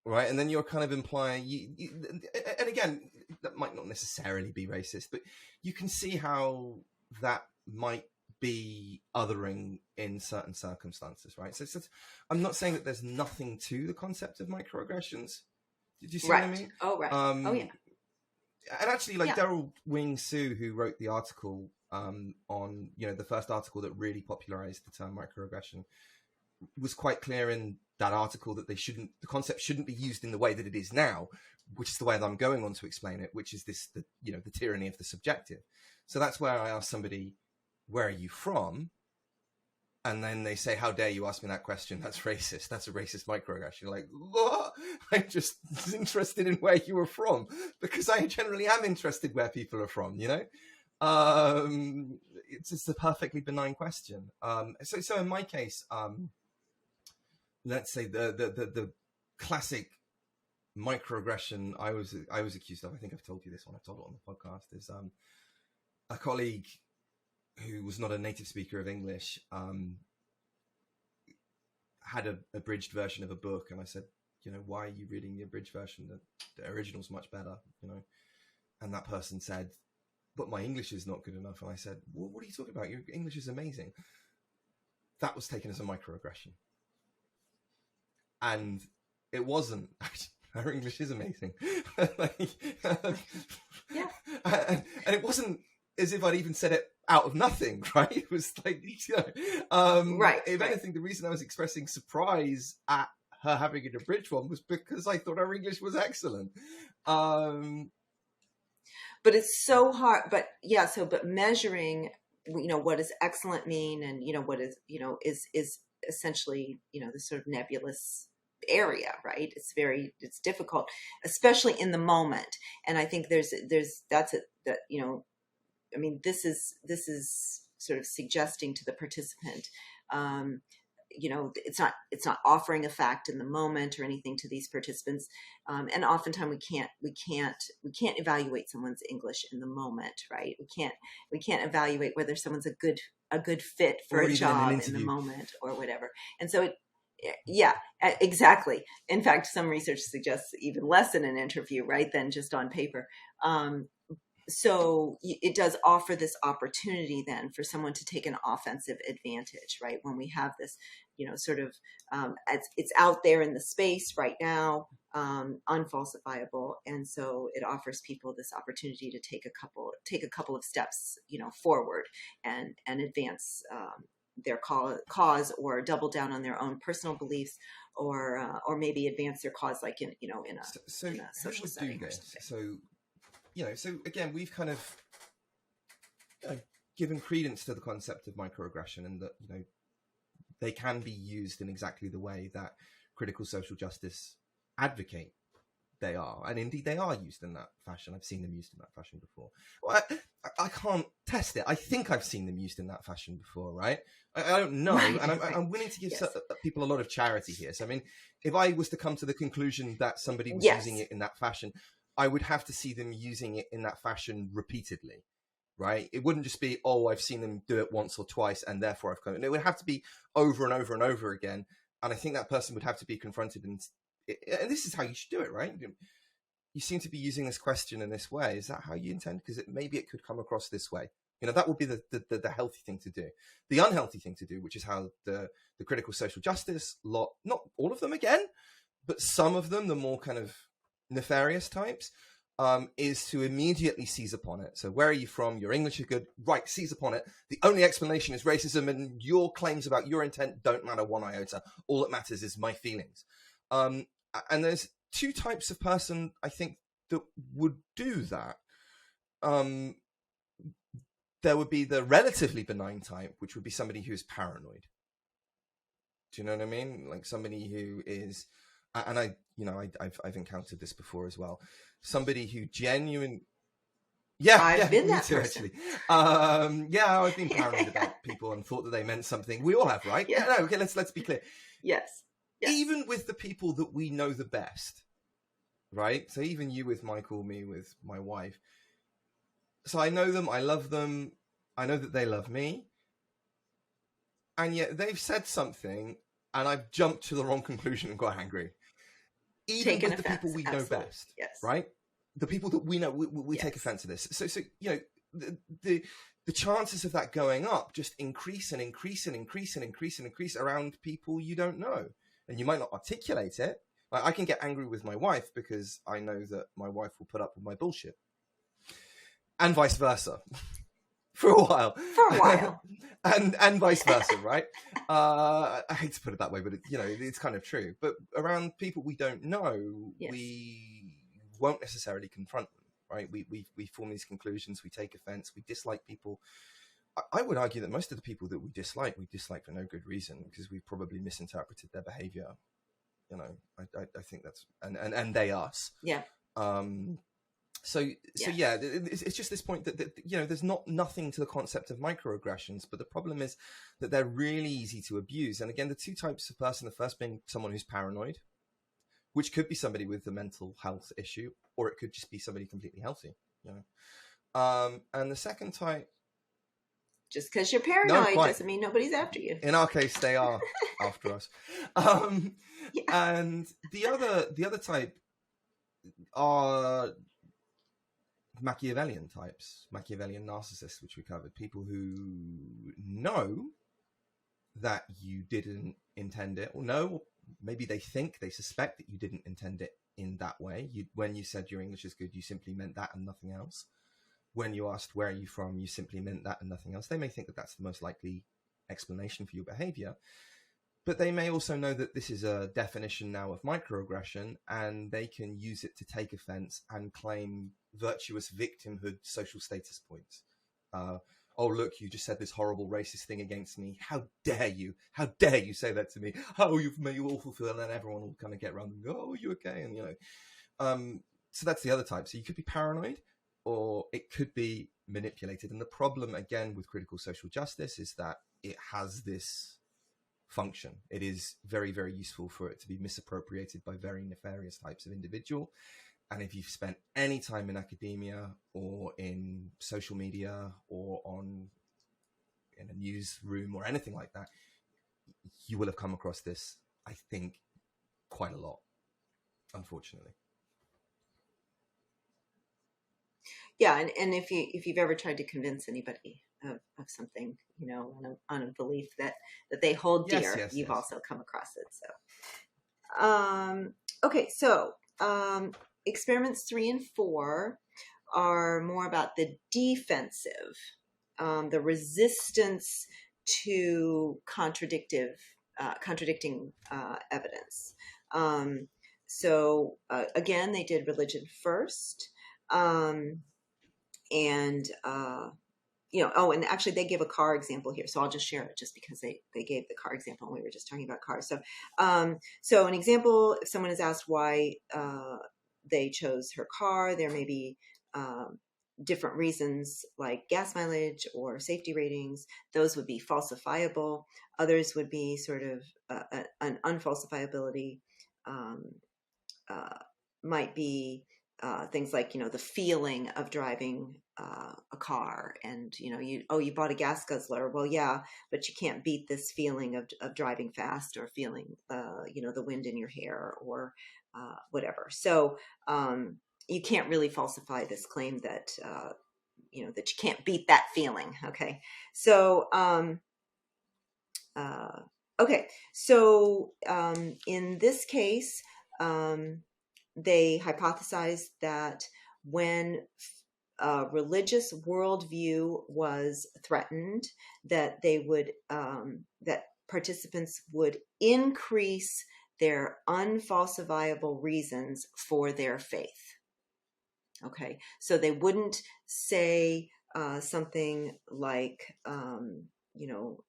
Right? And then you're kind of implying, and again, that might not necessarily be racist, but you can see how that might be othering in certain circumstances, right? So I'm not saying that there's nothing to the concept of microaggressions. Did you see what I mean? Oh, right. Oh, yeah. And actually, like, Daryl Wing Su, who wrote the article on, the first article that really popularized the term microaggression, was quite clear in that article that the concept shouldn't be used in the way that it is now, which is the way that I'm going on to explain it, which is the tyranny of the subjective. So that's where I asked somebody, where are you from? And then they say, how dare you ask me that question? That's racist. That's a racist microaggression. You're like, what? I'm just interested in where you were from, because I generally am interested where people are from, you know? It's just a perfectly benign question. So in my case, let's say the classic microaggression I was accused of, I think I've told you this one, I've told it on the podcast, is a colleague who was not a native speaker of English, had a abridged version of a book, and I said, you know, why are you reading the abridged version? The original's much better, you know. And that person said, but my English is not good enough. And I said, well, what are you talking about? Your English is amazing. That was taken as a microaggression. And it wasn't. Her English is amazing. Yeah. And it wasn't as if I'd even said it out of nothing, right? It was like, you know, right. If anything, the reason I was expressing surprise at her having an abridged one was because I thought her English was excellent. But it's so hard. But yeah, but measuring, you know, what does excellent mean, and you know what is, you know, is essentially, you know, this sort of nebulous area, right? It's difficult, especially in the moment. And I think that, you know, I mean, this is sort of suggesting to the participant, you know, it's not offering a fact in the moment or anything to these participants. And oftentimes we can't evaluate someone's English in the moment, right? We can't evaluate whether someone's a good fit for a job in the moment or whatever. And so yeah, exactly. In fact, some research suggests even less in an interview, right, than just on paper. So it does offer this opportunity then for someone to take an offensive advantage, right? When we have this, you know, sort of, it's out there in the space right now, unfalsifiable. And so it offers people this opportunity to take a couple of steps, you know, forward and advance their cause, or double down on their own personal beliefs, or maybe advance their cause, like in a social setting or something. So, you know, so again, we've kind of given credence to the concept of microaggression, and that, you know, they can be used in exactly the way that critical social justice advocate they are. And indeed, they are used in that fashion. I've seen them used in that fashion before. Well, I can't test it. I think I've seen them used in that fashion before, right? I don't know. Right. And I'm willing to give people a lot of charity here. So, I mean, if I was to come to the conclusion that somebody was using it in that fashion, I would have to see them using it in that fashion repeatedly, right? It wouldn't just be, oh, I've seen them do it once or twice and therefore I've come. It would have to be over and over and over again. And I think that person would have to be confronted. And this is how you should do it, right? You seem to be using this question in this way. Is that how you intend? Because maybe it could come across this way. You know, that would be the healthy thing to do. The unhealthy thing to do, which is how the critical social justice lot, not all of them again, but some of them, the more kind of nefarious types, is to immediately seize upon it. So where are you from? Your English is good. Right, seize upon it. The only explanation is racism, and your claims about your intent don't matter one iota. All that matters is my feelings. And there's two types of person, I think, that would do that. There would be the relatively benign type, which would be somebody who's paranoid. Do you know what I mean? Like somebody who is, and I've encountered this before as well. Somebody who I've been that person. Actually. I've been paranoid about people and thought that they meant something. We all have, right? Yeah. No, okay, let's be clear. Yes. Even with the people that we know the best, right? So even you with Michael, me with my wife. So I know them, I love them, I know that they love me. And yet they've said something and I've jumped to the wrong conclusion and got angry. Even with the people we know best, right? The people that we know, we take offense to this. So you know, the chances of that going up just increase and increase and increase and increase and increase around people you don't know. And you might not articulate it. Like, I can get angry with my wife because I know that my wife will put up with my bullshit. And vice versa. For a while. and vice versa, right? I hate to put it that way, but it's kind of true. But around people we don't know, we won't necessarily confront them, right? We form these conclusions, we take offense, we dislike people. I would argue that most of the people that we dislike for no good reason, because we've probably misinterpreted their behavior. You know, I think that's and they us. Yeah. So yeah, it's just this point that you know, there's nothing to the concept of microaggressions, but the problem is that they're really easy to abuse. And again, the two types of person, the first being someone who's paranoid, which could be somebody with a mental health issue, or it could just be somebody completely healthy, you know. And the second type, just because you're paranoid doesn't mean nobody's after you. In our case, they are after us. Yeah. And the other type are Machiavellian types, Machiavellian narcissists, which we covered. People who know that you didn't intend it, or no, maybe they suspect that you didn't intend it in that way. When you said your English is good, you simply meant that and nothing else. When you asked where are you from, you simply meant that and nothing else. They may think that that's the most likely explanation for your behavior, but they may also know that this is a definition now of microaggression, and they can use it to take offense and claim virtuous victimhood social status points. Oh, look, you just said this horrible racist thing against me. How dare you? How dare you say that to me? Oh, you've made you awful feel. And then everyone will kind of get around and go, oh, are you okay? And, you know, so that's the other type. So you could be paranoid, or it could be manipulated. And the problem, again, with critical social justice is that it has this function. It is very, very useful for it to be misappropriated by very nefarious types of individual. And if you've spent any time in academia or in social media or in a newsroom or anything like that, you will have come across this, I think, quite a lot, unfortunately. Yeah, and if you've ever tried to convince anybody of something, you know, on a belief that they hold dear, you've also come across it. So, okay, so experiments 3 and 4 are more about the defensive, the resistance to contradicting evidence. So again, they did religion first. You know, oh, and actually they gave a car example here. So I'll just share it just because they gave the car example and we were just talking about cars. So, so an example, if someone is asked why they chose her car, there may be different reasons like gas mileage or safety ratings. Those would be falsifiable. Others would be sort of an unfalsifiability, might be things like, you know, the feeling of driving a car, and, you know, you bought a gas guzzler. Well, yeah, but you can't beat this feeling of driving fast, or feeling, you know, the wind in your hair, or whatever. So you can't really falsify this claim that, you know, that you can't beat that feeling. Okay. So, okay. So in this case, they hypothesized that when religious worldview was threatened, that they would that participants would increase their unfalsifiable reasons for their faith. Okay, so they wouldn't say something like, you know,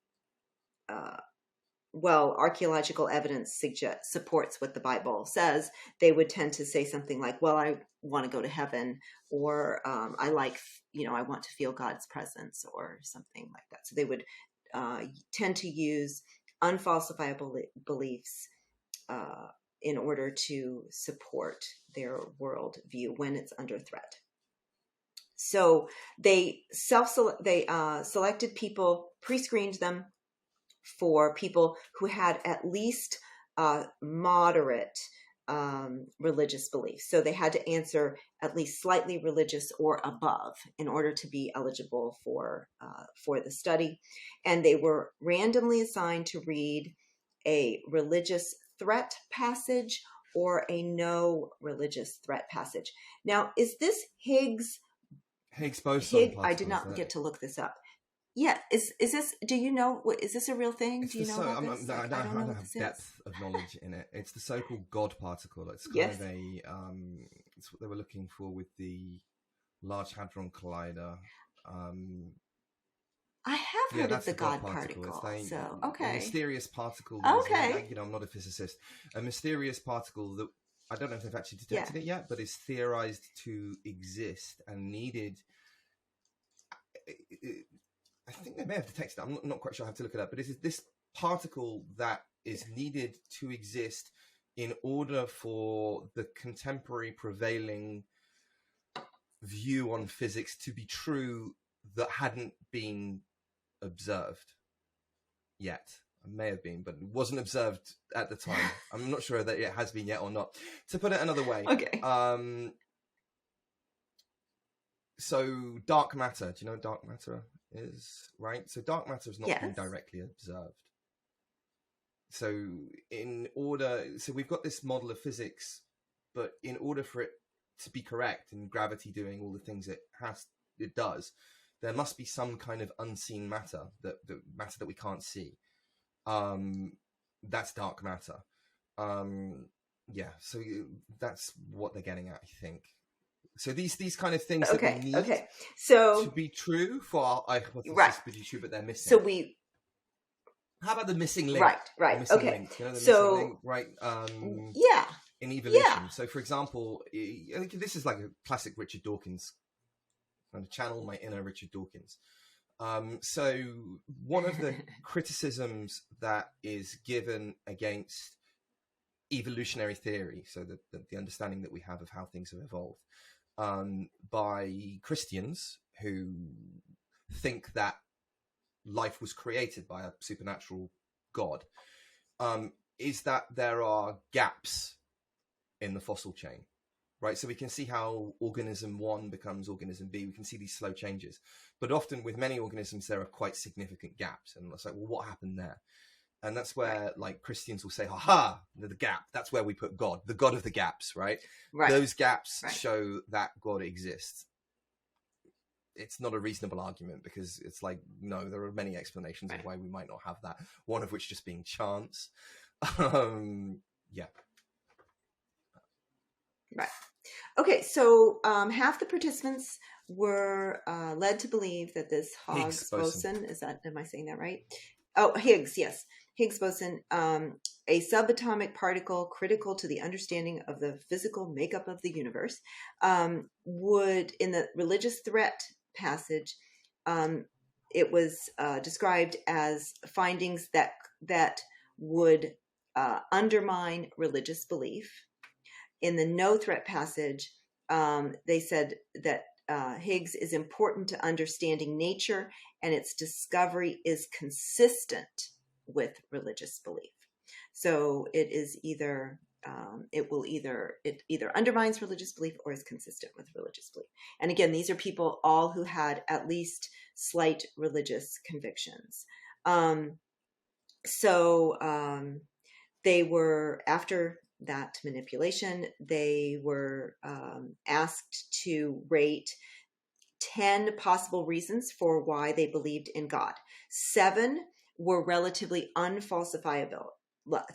well, archaeological evidence supports what the Bible says. They would tend to say something like, well, I want to go to heaven, or I like, you know, I want to feel God's presence, or something like that. So they would tend to use unfalsifiable beliefs in order to support their worldview when it's under threat. So they selected people, pre-screened them for people who had at least moderate religious beliefs. So they had to answer at least slightly religious or above in order to be eligible for the study. And they were randomly assigned to read a religious threat passage or a no religious threat passage. Now, is this Higgs boson? I did not get to look this up. Yeah, is this? Do you know? Is this a real thing? Do you know about this? I don't have depth of knowledge in it. It's the so-called God particle. It's kind of a. It's what they were looking for with the Large Hadron Collider. I have Yeah, heard of that's the the God God particle. It's particle. like So, a okay. mysterious particle. Okay. You know, I'm not a physicist. A mysterious particle that I don't know if they've actually Yeah. detected it yet, but is theorized to exist and needed. I think they may have detected it. I'm not quite sure. I have to look it up. But it's this particle that is needed to exist in order for the contemporary prevailing view on physics to be true that hadn't been observed yet. It may have been, but it wasn't observed at the time. I'm not sure that it has been yet or not. To put it another way, Okay. So dark matter, do you know what dark matter is, right? So dark matter has not been directly observed. So we've got this model of physics, but in order for it to be correct and gravity doing all the things it does, there must be some kind of unseen matter, the matter that we can't see. That's dark matter. So that's what they're getting at, I think. So these kind of things that we need to be true for our hypothesis to be true, but they're missing. So how about the missing link? Right. The missing link. You know, the missing link, right? In evolution. Yeah. So, for example, I think this is like a classic Richard Dawkins. I'm going to channel my inner Richard Dawkins. So one of the criticisms that is given against evolutionary theory, so the understanding that we have of how things have evolved, by Christians who think that life was created by a supernatural God, is that there are gaps in the fossil chain, right? So we can see how organism 1 becomes organism B. We can see these slow changes. But often with many organisms, there are quite significant gaps. And it's like, well, what happened there? And that's where like Christians will say, ha, the gap, that's where we put God, the God of the gaps, right? Those gaps show that God exists. It's not a reasonable argument because it's like, no, there are many explanations of why we might not have that. One of which just being chance. Right. Okay, so half the participants were led to believe that this Higgs boson, am I saying that right? Oh, Higgs, yes. Higgs boson, a subatomic particle critical to the understanding of the physical makeup of the universe, would, in the religious threat passage, it was described as findings that would undermine religious belief. In the no threat passage, they said that Higgs is important to understanding nature and its discovery is consistent with religious belief. So it is either it either undermines religious belief or is consistent with religious belief. And again, these are people all who had at least slight religious convictions. They were, after that manipulation, they were asked to rate 10 possible reasons for why they believed in God. 7 were relatively unfalsifiable.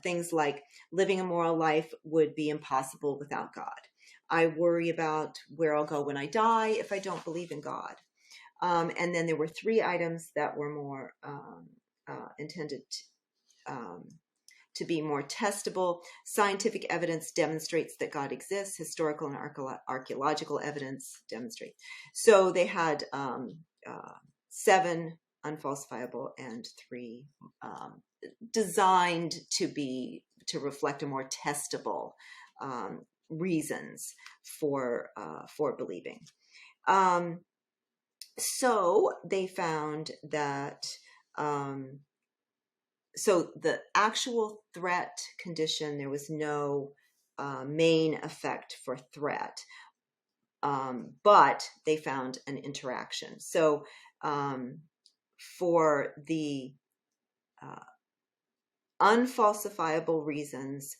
Things like living a moral life would be impossible without God. I worry about where I'll go when I die if I don't believe in God. And then there were 3 items that were more intended to be more testable. Scientific evidence demonstrates that God exists. Historical and archaeological evidence demonstrates. So they had 7 unfalsifiable and 3 designed to reflect a more testable reasons for believing. So they found that. So the actual threat condition, there was no main effect for threat, but they found an interaction. So for the unfalsifiable reasons,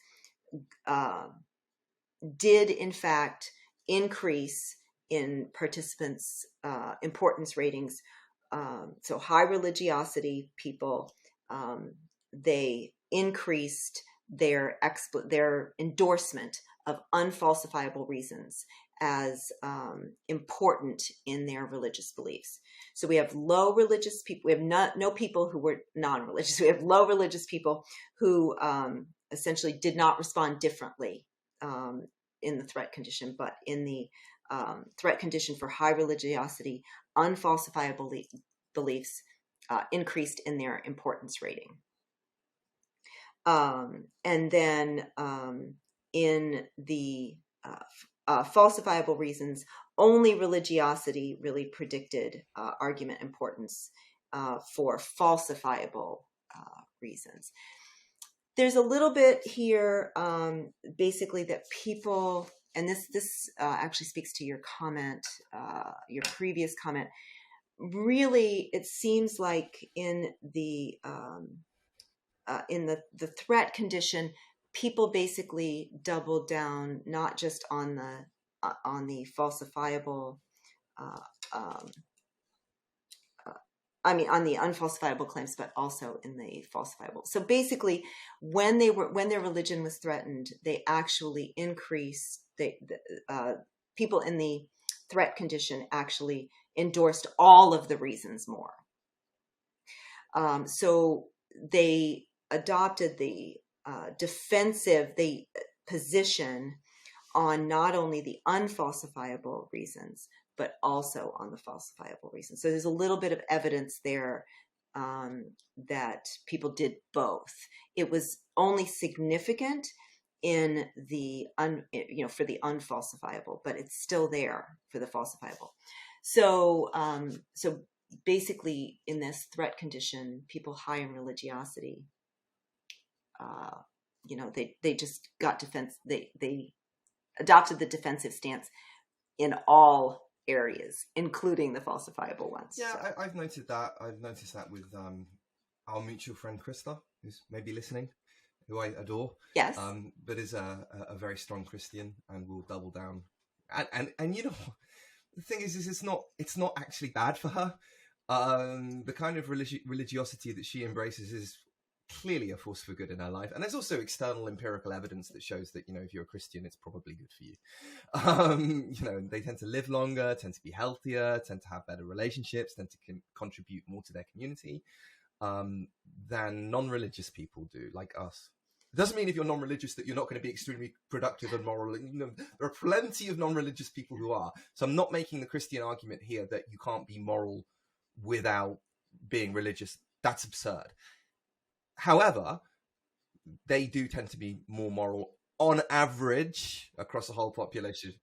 did in fact increase in participants' importance ratings. So high religiosity people, they increased their endorsement of unfalsifiable reasons as important in their religious beliefs. So we have low religious people. We have no people who were non-religious. We have low religious people who essentially did not respond differently in the threat condition, but in the threat condition for high religiosity, unfalsifiable beliefs increased in their importance rating. And then in the falsifiable reasons, only religiosity really predicted argument importance for falsifiable reasons. There's a little bit here, basically, that people, and this actually speaks to your comment, your previous comment. Really, it seems like in the threat condition, people basically doubled down not just on the falsifiable, on the unfalsifiable claims, but also in the falsifiable. So basically, when their religion was threatened, they actually increased. People in the threat condition actually endorsed all of the reasons more. So they adopted the defensive position on not only the unfalsifiable reasons, but also on the falsifiable reasons. So there's a little bit of evidence there that people did both. It was only significant in the for the unfalsifiable, but it's still there for the falsifiable. So so basically, in this threat condition, people high in religiosity, they just got defense. They adopted the defensive stance in all areas, including the falsifiable ones. Yeah, so. I've noted that. I've noticed that with our mutual friend Krista, who's maybe listening, who I adore. Yes. But is a very strong Christian and will double down. And the thing is it's not actually bad for her. The kind of religiosity that she embraces is clearly a force for good in her life. And there's also external empirical evidence that shows that, if you're a Christian, it's probably good for you. They tend to live longer, tend to be healthier, tend to have better relationships, tend to contribute more to their community than non-religious people do, like us. It doesn't mean if you're non-religious that you're not going to be extremely productive and moral. There are plenty of non-religious people who are. So I'm not making the Christian argument here that you can't be moral without being religious. That's absurd. However, they do tend to be more moral on average across the whole population.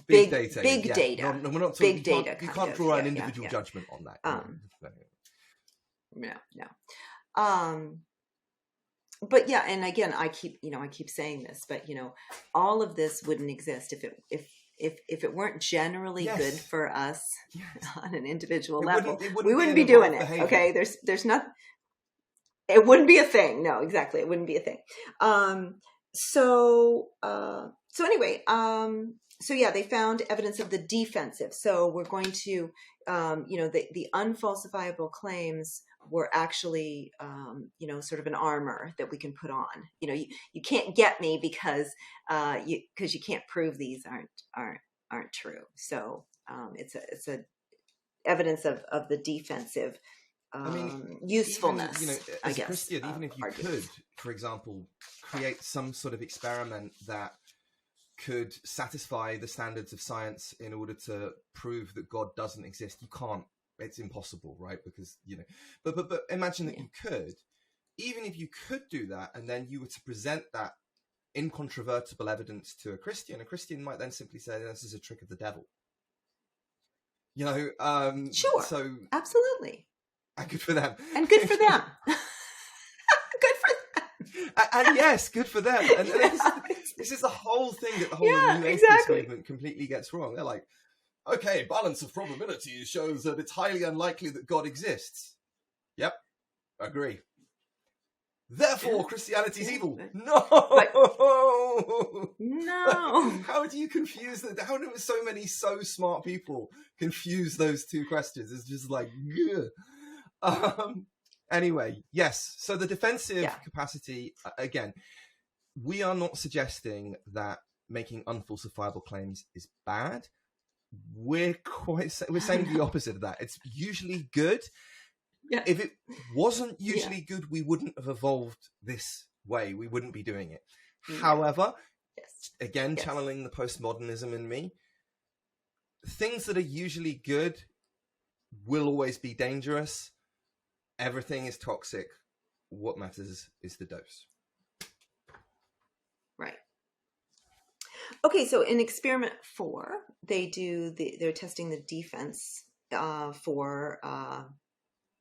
Big data. Big data. No, we're not talking, big data. You can't draw an individual judgment on that. No. But yeah, and again, I keep saying this, but all of this wouldn't exist if it weren't generally good for us on an individual level. We wouldn't be doing it. Behavior. Okay, there's not. It wouldn't be a thing. No, exactly. It wouldn't be a thing. So anyway, they found evidence of the defensive. So we're going to, the unfalsifiable claims were actually, sort of an armor that we can put on. You can't get me because you can't prove these aren't true. So it's a evidence of the defensive. Usefulness. Even, as a Christian, even if you could, for example, create some sort of experiment that could satisfy the standards of science in order to prove that God doesn't exist, you can't. It's impossible, right? Because but imagine that you could. Even if you could do that, and then you were to present that incontrovertible evidence to a Christian might then simply say, "This is a trick of the devil." Sure. So absolutely. And good for them. And good for them. Good for them. And yes, good for them. And this is the whole thing that the whole New Atheist movement completely gets wrong. They're like, okay, balance of probability shows that it's highly unlikely that God exists. Yep, agree. Therefore, Christianity is evil. No! No! How do you confuse that? How do so many so smart people confuse those two questions? It's just like, ugh. Anyway, yes. So the defensive capacity, again, we are not suggesting that making unfalsifiable claims is bad. We're saying the opposite of that. It's usually good. Yeah. If it wasn't usually good, we wouldn't have evolved this way. We wouldn't be doing it. Yeah. However, again, channeling the postmodernism in me, things that are usually good will always be dangerous. Everything is toxic. What matters is the dose. Right. Okay, so in experiment 4, they're testing the defense for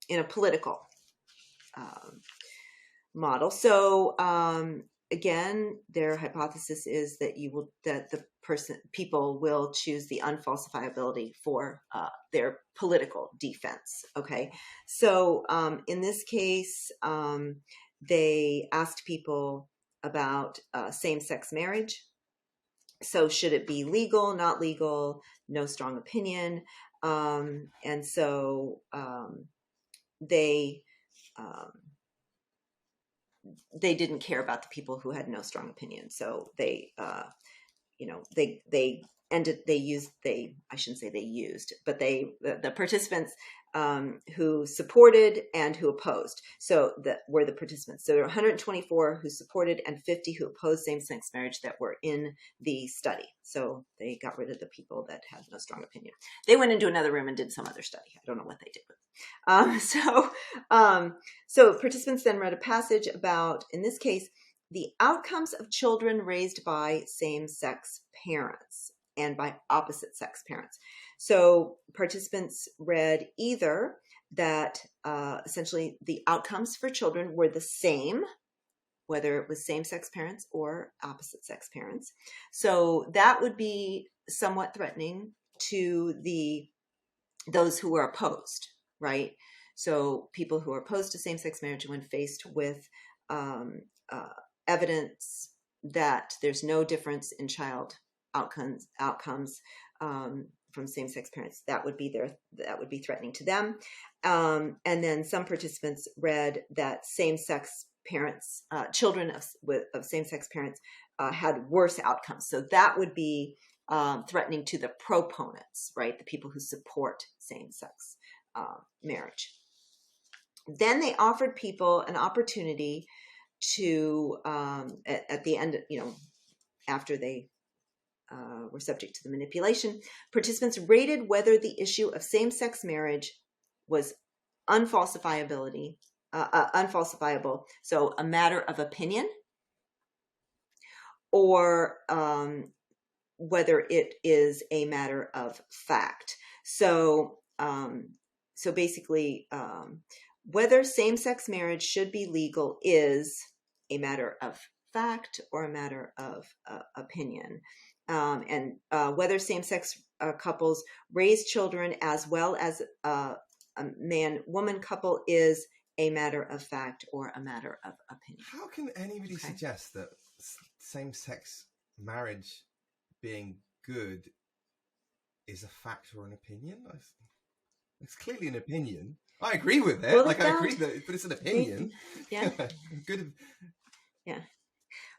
in a political model. So again, their hypothesis is that people will choose the unfalsifiability for their political defense. Okay, so in this case, they asked people about same-sex marriage. So should it be legal, not legal, no strong opinion? And so they didn't care about the people who had no strong opinion. So they the participants who supported and who opposed. So that were the participants. So there were 124 who supported and 50 who opposed same-sex marriage that were in the study. So they got rid of the people that had no strong opinion. They went into another room and did some other study. I don't know what they did. So participants then read a passage about, in this case, the outcomes of children raised by same-sex parents and by opposite-sex parents. So participants read either that essentially the outcomes for children were the same, whether it was same-sex parents or opposite-sex parents. So that would be somewhat threatening to those who were opposed, right? So people who are opposed to same-sex marriage, when faced with evidence that there's no difference in child outcomes from same-sex parents, that would be threatening to them. And then some participants read that same-sex parents, children of same-sex parents, had worse outcomes. So that would be threatening to the proponents, right? The people who support same-sex marriage. Then they offered people an opportunity to, at the end, after they were subject to the manipulation, participants rated whether the issue of same-sex marriage was unfalsifiable, so a matter of opinion, or whether it is a matter of fact. So basically, whether same-sex marriage should be legal is a matter of fact or a matter of opinion. And whether same-sex couples raise children as well as a man-woman couple is a matter of fact or a matter of opinion. How can anybody suggest that same-sex marriage being good is a fact or an opinion? It's clearly an opinion. I agree with it. Well, I agree that, but it's an opinion. Yeah. Good. Yeah.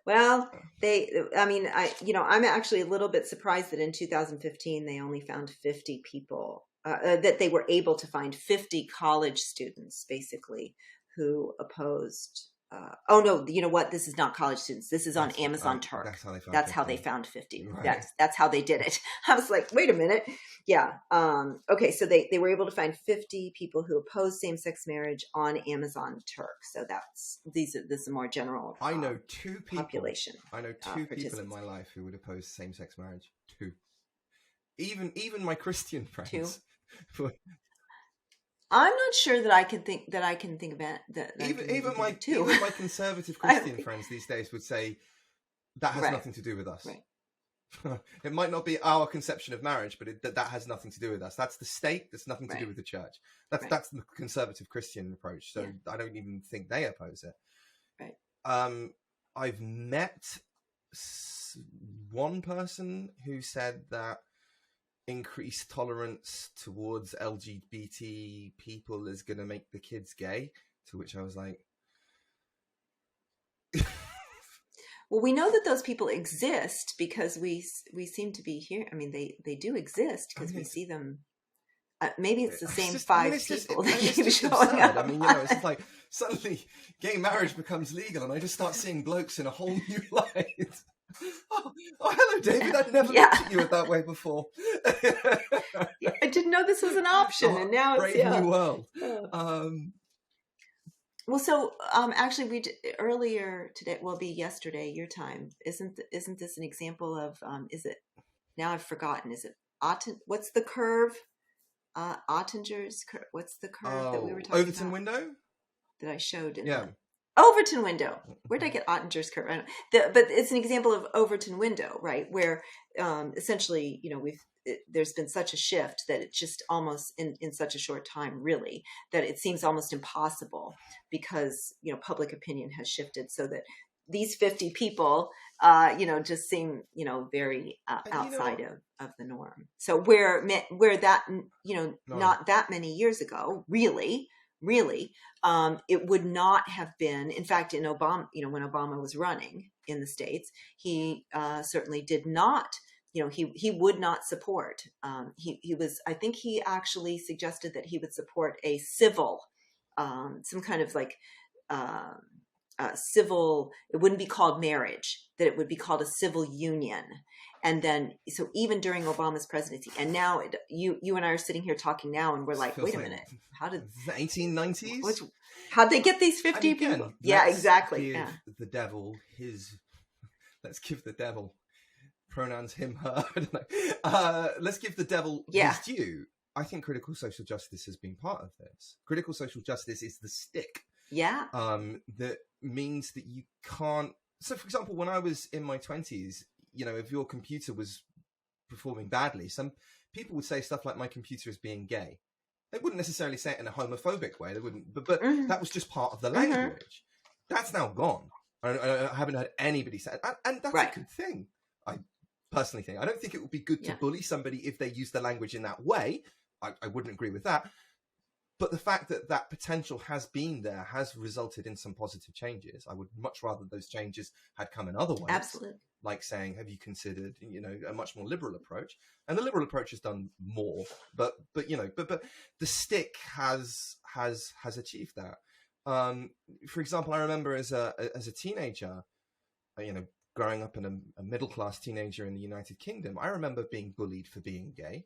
Well, I'm actually a little bit surprised that in 2015 they only found 50 people, that they were able to find 50 college students, basically, who opposed. Oh no, you know what? This is not college students. This is on Amazon Turk. That's how they found 50. Right. That's how they did it. I was like, wait a minute. Yeah. Okay. So they were able to find 50 people who oppose same-sex marriage on Amazon Turk. So this is a more general. I know two people. Population. I know two people in my life who would oppose same-sex marriage. Two. Even my Christian friends. Two. I'm not sure that I can think about that. Even my conservative Christian friends these days would say that has nothing to do with us. Right. It might not be our conception of marriage, but that has nothing to do with us. That's the state. That's nothing to do with the church. That's the conservative Christian approach. So I don't even think they oppose it. Right. I've met one person who said that increased tolerance towards LGBT people is going to make the kids gay, to which I was like, Well, we know that those people exist because we seem to be here. I mean, they do exist because we see them. Maybe it's the same people that keep showing up. I mean, you know, it's just like suddenly gay marriage becomes legal, and I just start seeing blokes in a whole new light. Oh, hello, David. I'd never looked at you that way before. Yeah, I didn't know this was an option, and now it's new world. Well, so actually, we did, earlier today. Will be yesterday your time. Isn't this an example of? Is it? Now I've forgotten. Is it what's the curve? Ottinger's curve. What's the curve that we were talking Overton about? Window? That I showed in the Overton window. Where did I get Ottinger's curve? I don't know. But it's an example of Overton window, right? Where essentially, you know, there's been such a shift that it's just almost in such a short time, really, that it seems almost impossible because, you know, public opinion has shifted so that these 50 people, you know, just seem, you know, very outside of the norm. So where that, you know, not that many years ago, really, it would not have been. In fact, in Obama, you know, when Obama was running in the States, he certainly did not. You know, he would not support. He was. I think he actually suggested that he would support a civil, some kind of like civil. It wouldn't be called marriage. That it would be called a civil union. And then, so even during Obama's presidency, and now you and I are sitting here talking now, and we're like, wait a minute, how did the 1890s? How'd they get these 50 people? Yeah, exactly. The devil his. Let's give the devil pronouns him, her. I don't know. Let's give the devil his due. I think critical social justice has been part of this. Critical social justice is the stick. Yeah. That means that you can't. So, for example, when I was in my 20s, you know, if your computer was performing badly, some people would say stuff like my computer is being gay. They wouldn't necessarily say it in a homophobic way. They wouldn't, but that was just part of the language. That's now gone. I haven't heard anybody say it. And that's a good thing. I personally think. I don't think it would be good to bully somebody if they use the language in that way. I wouldn't agree with that. But the fact that that potential has been there has resulted in some positive changes. I would much rather those changes had come in other ways. Absolutely. Like saying, have you considered, you know, a much more liberal approach? And the liberal approach has done more, but you know, but the stick has achieved that. For example, I remember as a teenager, you know, growing up in a middle class teenager in the United Kingdom, I remember being bullied for being gay.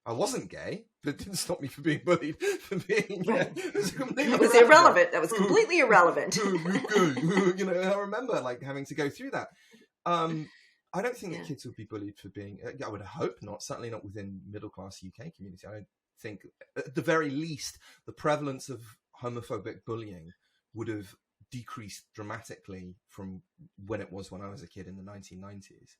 I wasn't gay, but it didn't stop me from being bullied for being gay. It was irrelevant. That was completely irrelevant. You know, I remember like having to go through that. I don't think that kids would be bullied for being. I would hope not. Certainly not within middle class UK community. I don't think, at the very least, the prevalence of homophobic bullying would have decreased dramatically from when it was when I was a kid in the 1990s.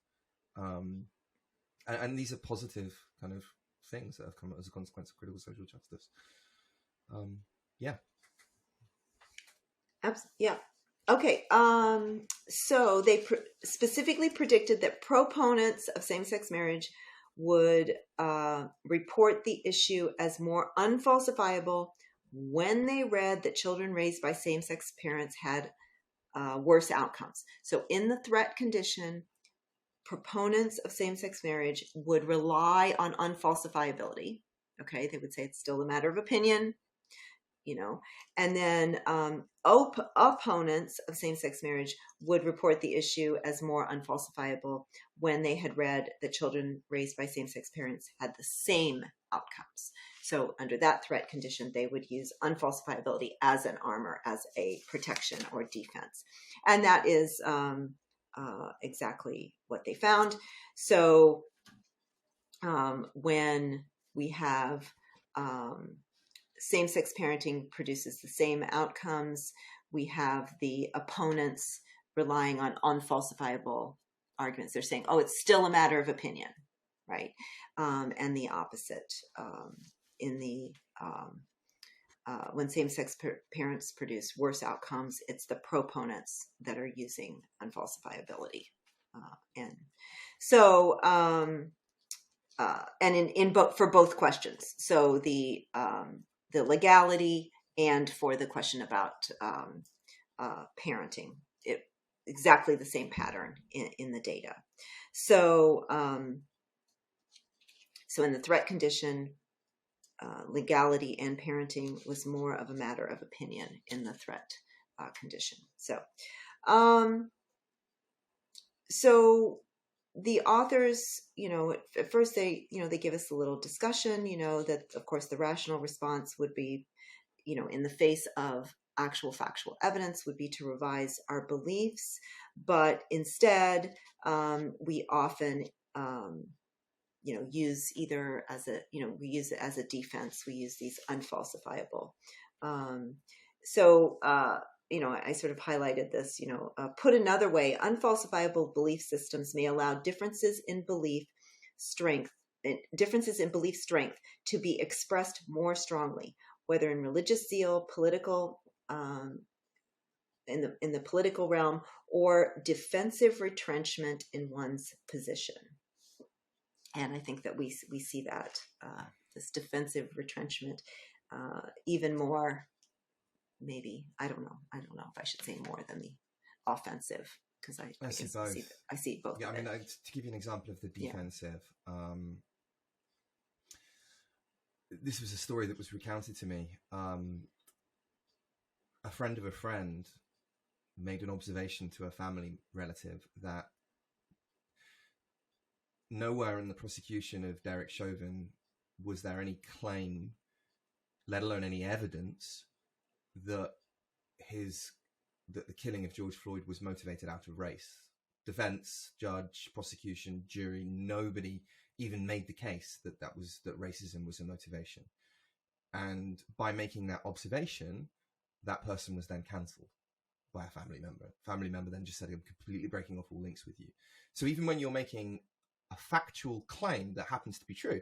And these are positive kind of things that have come as a consequence of critical social justice. Yeah. Okay. So they specifically predicted that proponents of same-sex marriage would report the issue as more unfalsifiable when they read that children raised by same-sex parents had worse outcomes. So in the threat condition, proponents of same-sex marriage would rely on unfalsifiability. Okay, they would say it's still a matter of opinion, you know, and then opponents of same-sex marriage would report the issue as more unfalsifiable when they had read that children raised by same-sex parents had the same outcomes. So under that threat condition, they would use unfalsifiability as an armor, as a protection or defense. And that is exactly what they found. So when we have same-sex parenting produces the same outcomes, we have the opponents relying on unfalsifiable arguments. They're saying, oh, it's still a matter of opinion, right? And the opposite in the when same-sex parents produce worse outcomes, it's the proponents that are using unfalsifiability. And so, and for both questions, so the legality and for the question about parenting, exactly the same pattern in the data. So, so in the threat condition, legality and parenting was more of a matter of opinion in the threat condition. So, so the authors, at first they give us a little discussion, that of course the rational response would be, in the face of actual factual evidence, would be to revise our beliefs, but instead we often use either as a, we use it as a defense. We use these unfalsifiable. I sort of highlighted this, put another way, unfalsifiable belief systems may allow differences in belief strength to be expressed more strongly, whether in religious zeal, political, in the political realm, or defensive retrenchment in one's position. And I think that we see that this defensive retrenchment even more. Maybe I don't know if I should say more than the offensive, because I see both. I see both. Yeah, I mean, to give you an example of the defensive, this was a story that was recounted to me. A friend of a friend made an observation to a family relative that nowhere in the prosecution of Derek Chauvin was there any claim, let alone any evidence, that the killing of George Floyd was motivated out of race. Defense, judge, prosecution, jury, nobody even made the case that racism was a motivation. And by making that observation, that person was then cancelled by a family member. Family member then just said, I'm completely breaking off all links with you. So even when you're making a factual claim that happens to be true,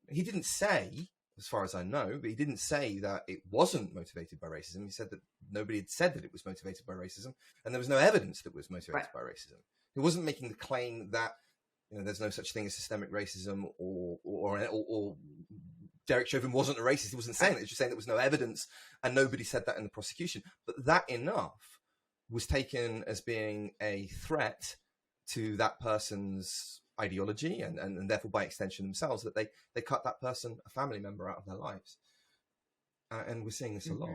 he didn't say, as far as I know, but he didn't say that it wasn't motivated by racism. He said that nobody had said that it was motivated by racism, and there was no evidence that it was motivated by racism. He wasn't making the claim that there's no such thing as systemic racism, or Derek Chauvin wasn't a racist. He wasn't saying that. He was just saying there was no evidence, and nobody said that in the prosecution. But that enough was taken as being a threat to that person's ideology and therefore by extension themselves, that they cut that person, a family member, out of their lives. And we're seeing this a lot.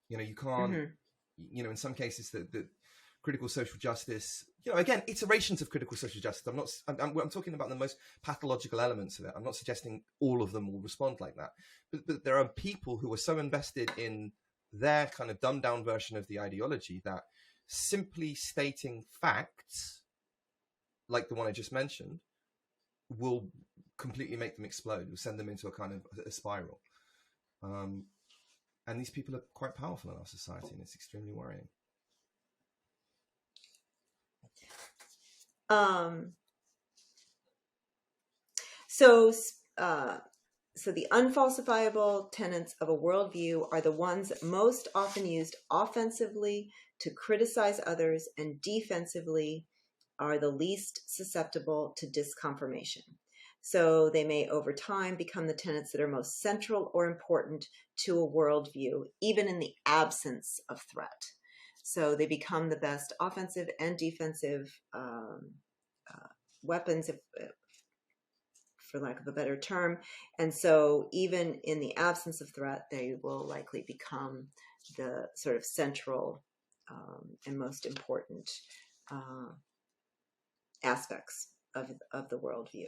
You can't, in some cases the critical social justice, again, iterations of critical social justice. I'm talking about the most pathological elements of it. I'm not suggesting all of them will respond like that, but there are people who are so invested in their kind of dumbed down version of the ideology that simply stating facts like the one I just mentioned will completely make them explode, will send them into a kind of a spiral. And these people are quite powerful in our society, and it's extremely worrying. So the unfalsifiable tenets of a worldview are the ones most often used offensively to criticize others, and defensively are the least susceptible to disconfirmation. So they may over time become the tenets that are most central or important to a worldview, even in the absence of threat. So they become the best offensive and defensive weapons, for lack of a better term. And so even in the absence of threat, they will likely become the sort of central and most important aspects of the worldview,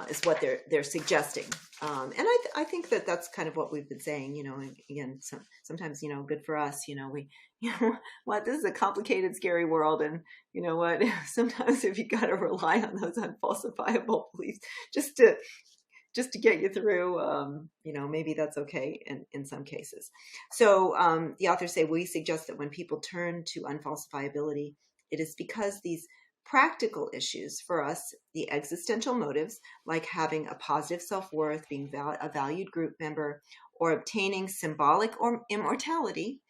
is what they're suggesting. And I think that that's kind of what we've been saying, and again, sometimes, good for us, this is a complicated, scary world. And sometimes if you got to rely on those unfalsifiable beliefs just to get you through, maybe that's okay in some cases. So the authors say, we suggest that when people turn to unfalsifiability, it is because these practical issues for us, the existential motives, like having a positive self-worth, being a valued group member, or obtaining symbolic or immortality,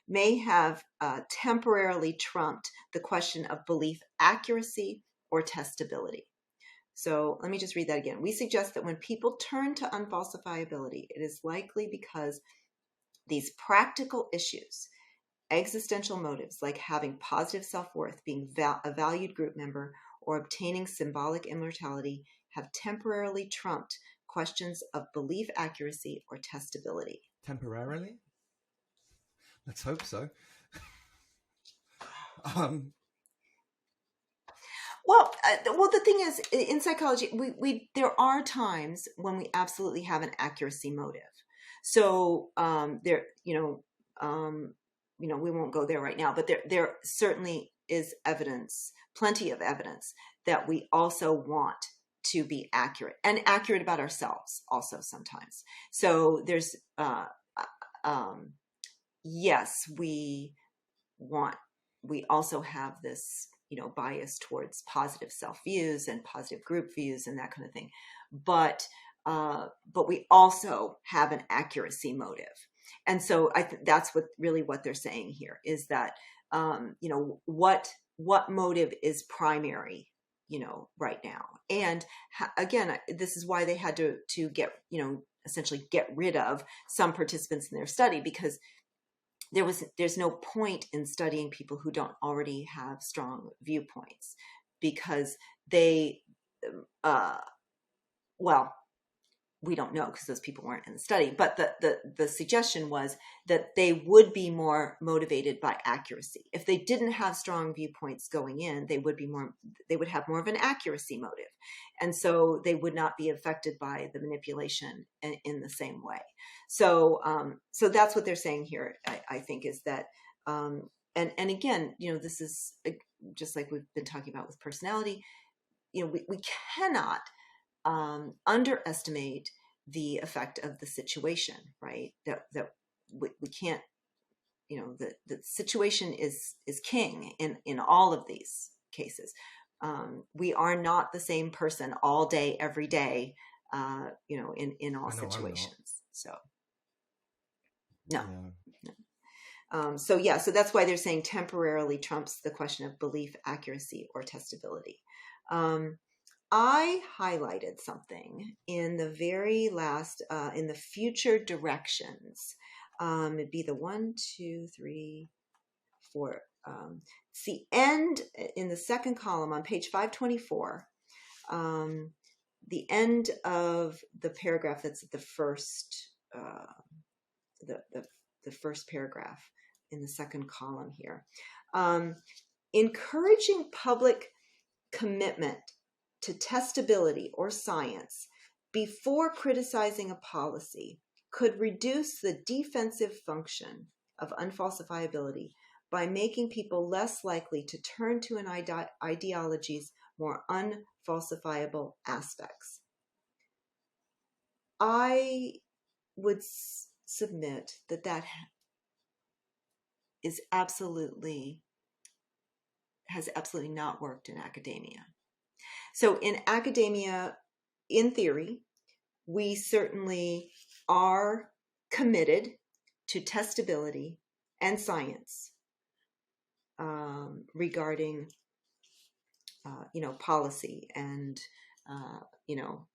may have temporarily trumped the question of belief accuracy or testability. So let me just read that again. We suggest that when people turn to unfalsifiability, it is likely because these practical issues, existential motives like having positive self-worth, being a valued group member, or obtaining symbolic immortality have temporarily trumped questions of belief accuracy or testability. Temporarily? Let's hope so. Well, the thing is, in psychology, we there are times when we absolutely have an accuracy motive. So we won't go there right now, but there certainly is evidence, plenty of evidence, that we also want to be accurate and accurate about ourselves also sometimes. So there's yes, we also have this bias towards positive self-views and positive group views and that kind of thing, but we also have an accuracy motive. And so I think that's what they're saying here is that what motive is primary right now. And again, this is why they had to get essentially get rid of some participants in their study, because there's no point in studying people who don't already have strong viewpoints, because they we don't know because those people weren't in the study, but the suggestion was that they would be more motivated by accuracy. If they didn't have strong viewpoints going in, they would have more of an accuracy motive. And so they would not be affected by the manipulation in the same way. So that's what they're saying here, I think, is that, and again, this is just like we've been talking about with personality, we cannot underestimate the effect of the situation, right? That we can't, the situation is king in all of these cases. We are not the same person all day, every day, in all situations. So no. Yeah. So that's why they're saying temporarily trumps the question of belief accuracy or testability. I highlighted something in the very last, in the future directions. It'd be the 1, 2, 3, 4. It's the end in the second column on page 524. The end of the paragraph that's at the first, the first paragraph in the second column here. Encouraging public commitment to testability or science before criticizing a policy could reduce the defensive function of unfalsifiability by making people less likely to turn to an ideology's more unfalsifiable aspects. I would submit that has absolutely not worked in academia. So in academia, in theory, we certainly are committed to testability and science regarding, policy and,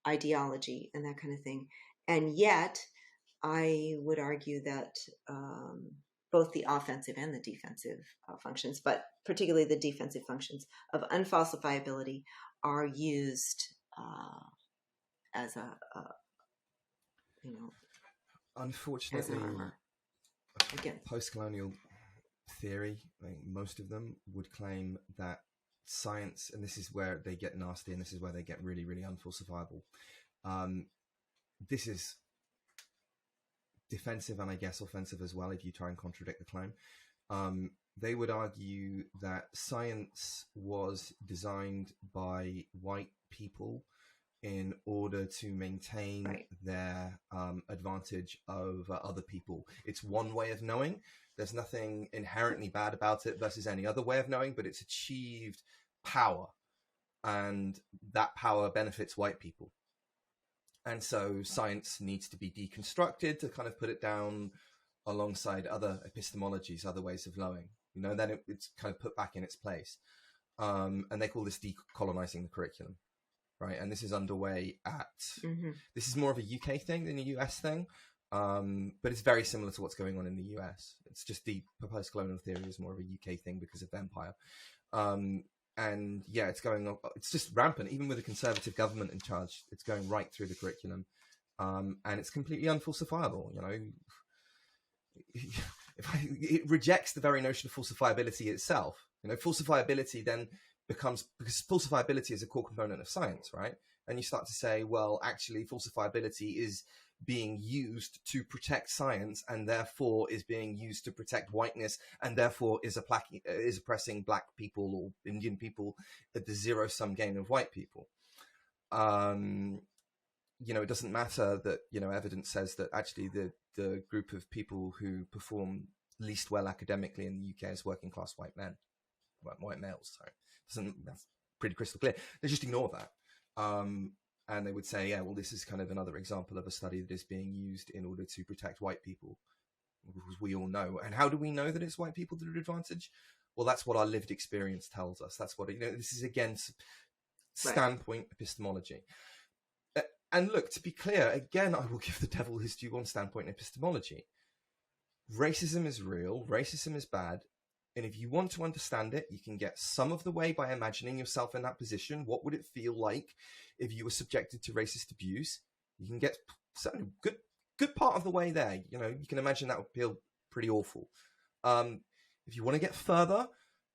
ideology and that kind of thing. And yet, I would argue that both the offensive and the defensive functions, but particularly the defensive functions of unfalsifiability, are used as unfortunately, as an armor. Again, post-colonial theory, most of them would claim that science, and this is where they get nasty, and this is where they get really, really unfalsifiable. This is defensive and I guess offensive as well if you try and contradict the claim. They would argue that science was designed by white people in order to maintain their advantage over other people. It's one way of knowing. There's nothing inherently bad about it versus any other way of knowing, but it's achieved power, and that power benefits white people. And so science needs to be deconstructed to kind of put it down alongside other epistemologies, other ways of knowing. Then it's kind of put back in its place. And they call this decolonizing the curriculum, right? And this is underway at, this is more of a UK thing than a US thing. But it's very similar to what's going on in the US. It's just the post-colonial theory is more of a UK thing because of empire. And yeah, it's going on. It's just rampant, even with a conservative government in charge. It's going right through the curriculum, and it's completely unfalsifiable. You know, it rejects the very notion of falsifiability itself. You know, falsifiability then becomes, because falsifiability is a core component of science, right? And you start to say, well, actually, falsifiability is being used to protect science, and therefore is being used to protect whiteness, and therefore is oppressing black people or Indian people at the zero-sum game of white people. You know, it doesn't matter that, you know, evidence says that actually the group of people who perform least well academically in the UK is working class white males. So that's pretty crystal clear. They just ignore that. And they would say, yeah, well, this is kind of another example of a study that is being used in order to protect white people, because we all know. And how do we know that it's white people that are at advantage? Well, that's what our lived experience tells us. That's what, you know, this is again, standpoint epistemology. And look, to be clear, again, I will give the devil his due on standpoint epistemology. Racism is real. Racism is bad. And if you want to understand it, you can get some of the way by imagining yourself in that position. What would it feel like if you were subjected to racist abuse? You can get certainly good part of the way there. You know, you can imagine that would feel pretty awful. If you want to get further,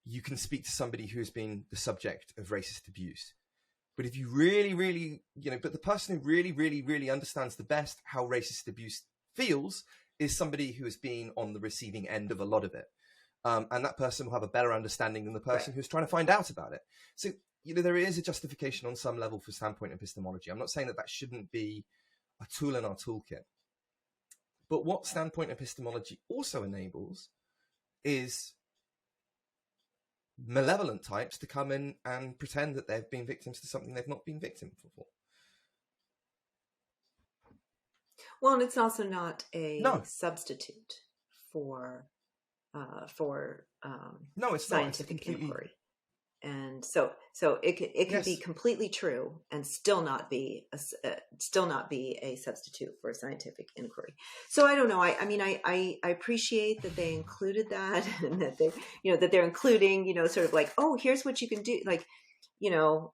you can speak to somebody who has been the subject of racist abuse. But if you really, really, you know, but the person who really, really, really understands the best how racist abuse feels is somebody who has been on the receiving end of a lot of it. And that person will have a better understanding than the person who's trying to find out about it. So, you know, there is a justification on some level for standpoint epistemology. I'm not saying that shouldn't be a tool in our toolkit. But what standpoint epistemology also enables is malevolent types to come in and pretend that they've been victims to something they've not been victims for. Well, and it's also not a substitute for no, it's scientific inquiry, and so it can be completely true and still not be a substitute for scientific inquiry. So I don't know. I mean, I appreciate that they included that, and that they, you know, that they're including, you know, sort of like, oh, here's what you can do, like, you know,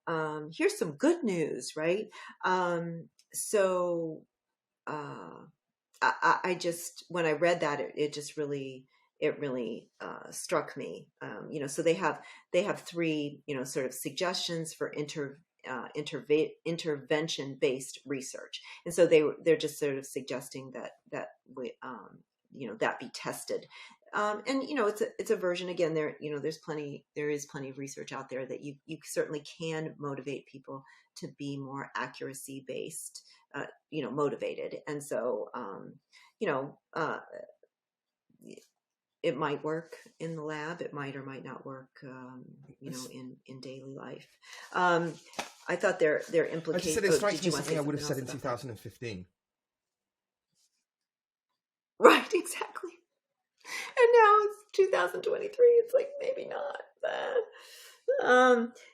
here's some good news, right? I just, when I read that, it just really. It really struck me, you know. So they have 3, you know, sort of suggestions for intervention-based research, and so they're just sort of suggesting that we, you know, that be tested, and you know, it's a version. Again, there, you know, there is plenty of research out there that you certainly can motivate people to be more accuracy based, you know, motivated, and so you know. It might work in the lab. It might or might not work, you know, in daily life. I thought their implications. I just said it strikes me something I would have said in 2015. Right, exactly. And now it's 2023. It's like maybe not.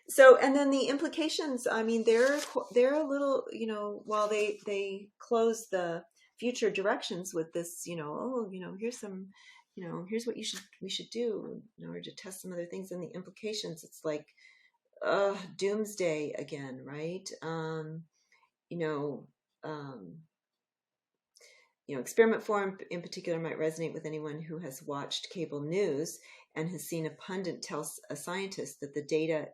So, and then the implications. I mean, they're a little, you know, while they close the future directions with this, you know, oh, you know, here's some. You know, here's what we should do in order to test some other things, and the implications. It's like doomsday again, right? You know, experiment forum in particular might resonate with anyone who has watched cable news and has seen a pundit tell a scientist that the data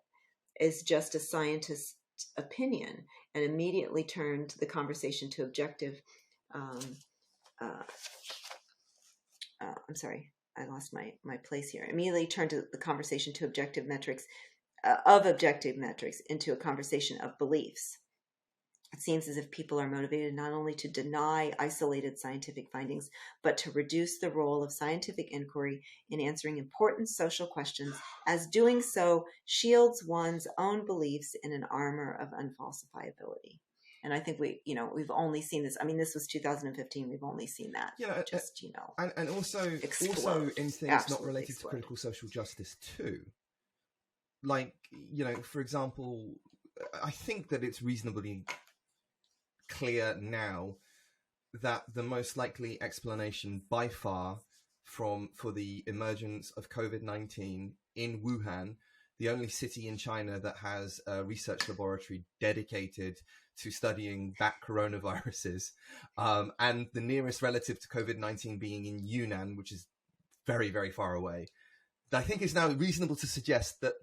is just a scientist's opinion, and immediately turned the conversation to objective. I'm sorry, I lost my place here. Immediately turned to the conversation to objective metrics, into a conversation of beliefs. It seems as if people are motivated not only to deny isolated scientific findings, but to reduce the role of scientific inquiry in answering important social questions, as doing so shields one's own beliefs in an armor of unfalsifiability. And I think we've only seen this. I mean, this was 2015. We've only seen that. And also in things not related to critical social justice too. Like, you know, for example, I think that it's reasonably clear now that the most likely explanation by far for the emergence of COVID-19 in Wuhan, the only city in China that has a research laboratory dedicated to studying bat coronaviruses, and the nearest relative to COVID-19 being in Yunnan, which is very, very far away. I think it's now reasonable to suggest that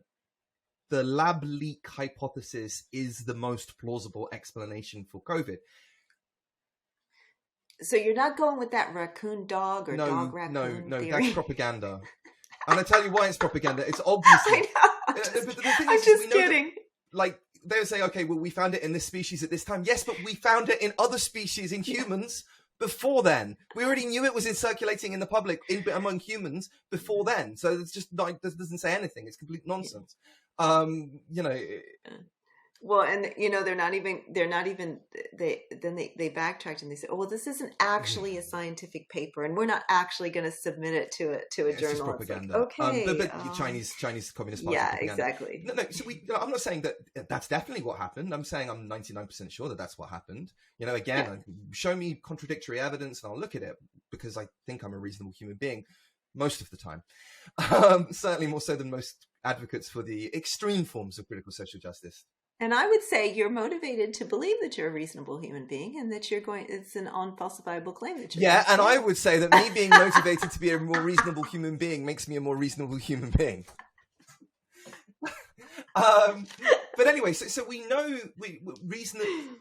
the lab leak hypothesis is the most plausible explanation for COVID. So you're not going with that raccoon dog or dog raccoon No, theory? that's propaganda. And I tell you why it's propaganda. It's obviously... I know. I'm just kidding. They'll say, okay, well, we found it in this species at this time. Yes, but we found it in other species in humans before then. We already knew it was circulating in the public among humans before then. So it's just like, this doesn't say anything. It's complete nonsense. Well, and they're not even they backtracked and they said, oh, well, this isn't actually a scientific paper, and we're not actually going to submit it to a journal. Just propaganda. Okay, but Chinese Communist Party. Yeah, propaganda. Exactly. No. So I'm not saying that that's definitely what happened. I'm saying I'm 99% sure that that's what happened. Show me contradictory evidence and I'll look at it, because I think I'm a reasonable human being most of the time. Certainly more so than most advocates for the extreme forms of critical social justice. And I would say you're motivated to believe that you're a reasonable human being and that it's an unfalsifiable claim that you're and I would say that me being motivated to be a more reasonable human being makes me a more reasonable human being. But anyway, so we know,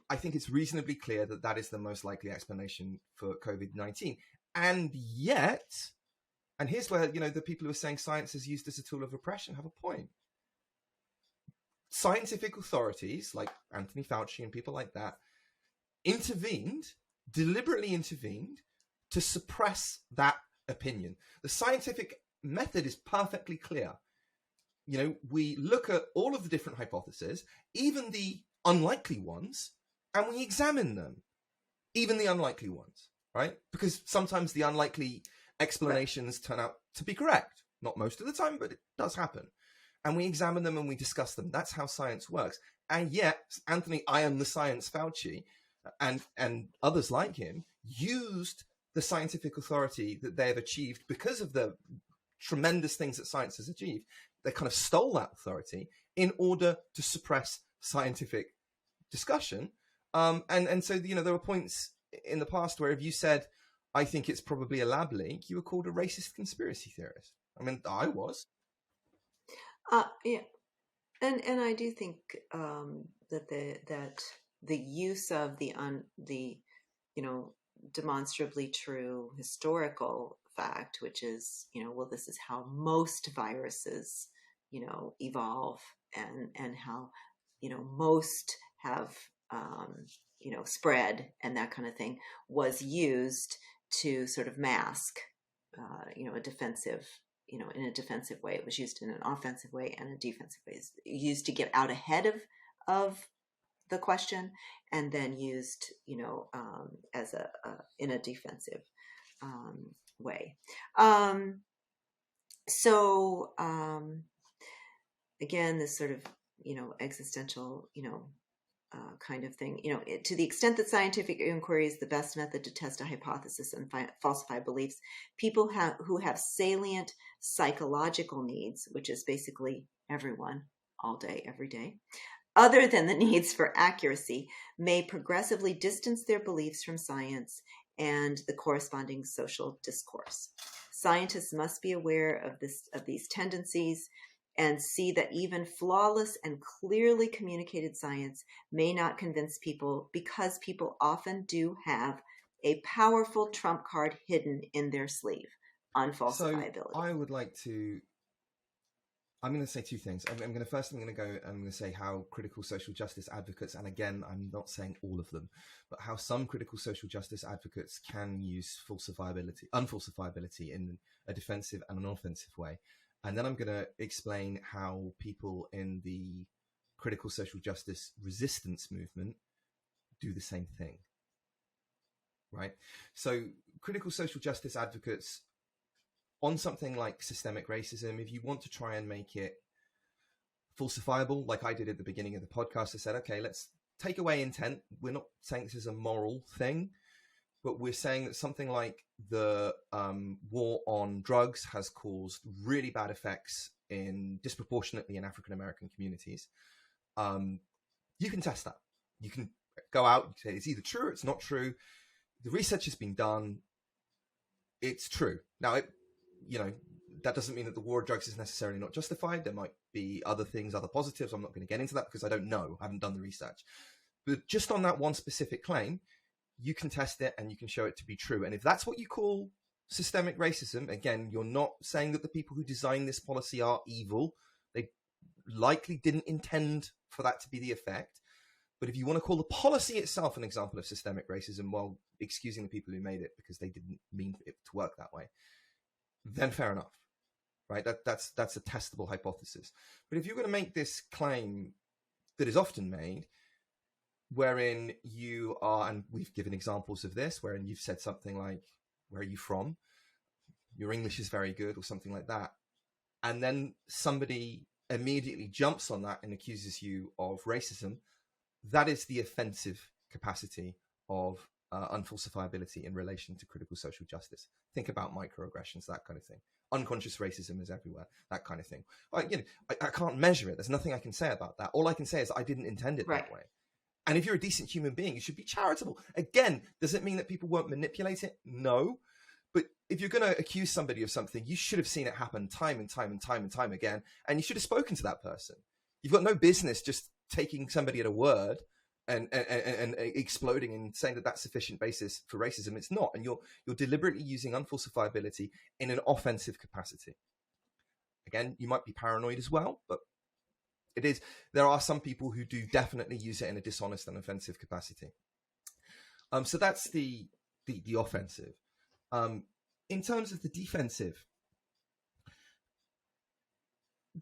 I think it's reasonably clear that is the most likely explanation for COVID-19. And yet, and here's where, the people who are saying science is used as a tool of oppression have a point. Scientific authorities like Anthony Fauci and people like that deliberately intervened to suppress that opinion. The scientific method is perfectly clear. We look at all of the different hypotheses, even the unlikely ones, and we examine them, even the unlikely ones, right? Because sometimes the unlikely explanations turn out to be correct. Not most of the time, but it does happen. And we examine them and we discuss them. That's how science works. And yet, Anthony, I am the science Fauci, and others like him, used the scientific authority that they have achieved because of the tremendous things that science has achieved. They kind of stole that authority in order to suppress scientific discussion. And so, there were points in the past where if you said, I think it's probably a lab leak, you were called a racist conspiracy theorist. I mean, I was. Yeah, and I do think that the use of the demonstrably true historical fact, which is this is how most viruses evolve, and how most have spread, and that kind of thing, was used to sort of mask a defensive. In a defensive way. It was used in an offensive way and a defensive way. It's used to get out ahead of the question, and then used, as in a defensive way. So again, this sort of existential kind of thing. To the extent that scientific inquiry is the best method to test a hypothesis and falsify beliefs, people who have salient psychological needs, which is basically everyone, all day, every day, other than the needs for accuracy, may progressively distance their beliefs from science and the corresponding social discourse. Scientists must be aware of these tendencies and see that even flawless and clearly communicated science may not convince people, because people often do have a powerful trump card hidden in their sleeve: unfalsifiability. So I would like to, I'm going to say two things. I'm going to say how critical social justice advocates, and again, I'm not saying all of them, but how some critical social justice advocates can use unfalsifiability in a defensive and an offensive way. And then I'm going to explain how people in the critical social justice resistance movement do the same thing, right? So critical social justice advocates on something like systemic racism, if you want to try and make it falsifiable, like I did at the beginning of the podcast, I said, okay, let's take away intent. We're not saying this is a moral thing. but we're saying that something like the war on drugs has caused really bad effects disproportionately in African American communities, you can test that. You can go out and say it's either true or it's not true. The research has been done. It's true. Now, that doesn't mean that the war on drugs is necessarily not justified. There might be other things, other positives. I'm not going to get into that because I don't know. I haven't done the research. But just on that one specific claim, you can test it and you can show it to be true. And if that's what you call systemic racism, again, you're not saying that the people who designed this policy are evil. They likely didn't intend for that to be the effect. But if you want to call the policy itself an example of systemic racism while excusing the people who made it because they didn't mean it to work that way, then fair enough, right? That's a testable hypothesis. But if you're going to make this claim that is often made, wherein you are, and we've given examples of this, wherein you've said something like, where are you from? Your English is very good, or something like that. And then somebody immediately jumps on that and accuses you of racism. That is the offensive capacity of unfalsifiability in relation to critical social justice. Think about microaggressions, that kind of thing. Unconscious racism is everywhere, that kind of thing. I can't measure it. There's nothing I can say about that. All I can say is I didn't intend it that way. And if you're a decent human being, you should be charitable. Again, does it mean that people won't manipulate it? No. But if you're going to accuse somebody of something, you should have seen it happen time and time again. And you should have spoken to that person. You've got no business just taking somebody at a word and exploding and saying that that's sufficient basis for racism. It's not. And you're deliberately using unfalsifiability in an offensive capacity. Again, you might be paranoid as well, but it is. There are some people who do definitely use it in a dishonest and offensive capacity. So that's the offensive. In terms of the defensive,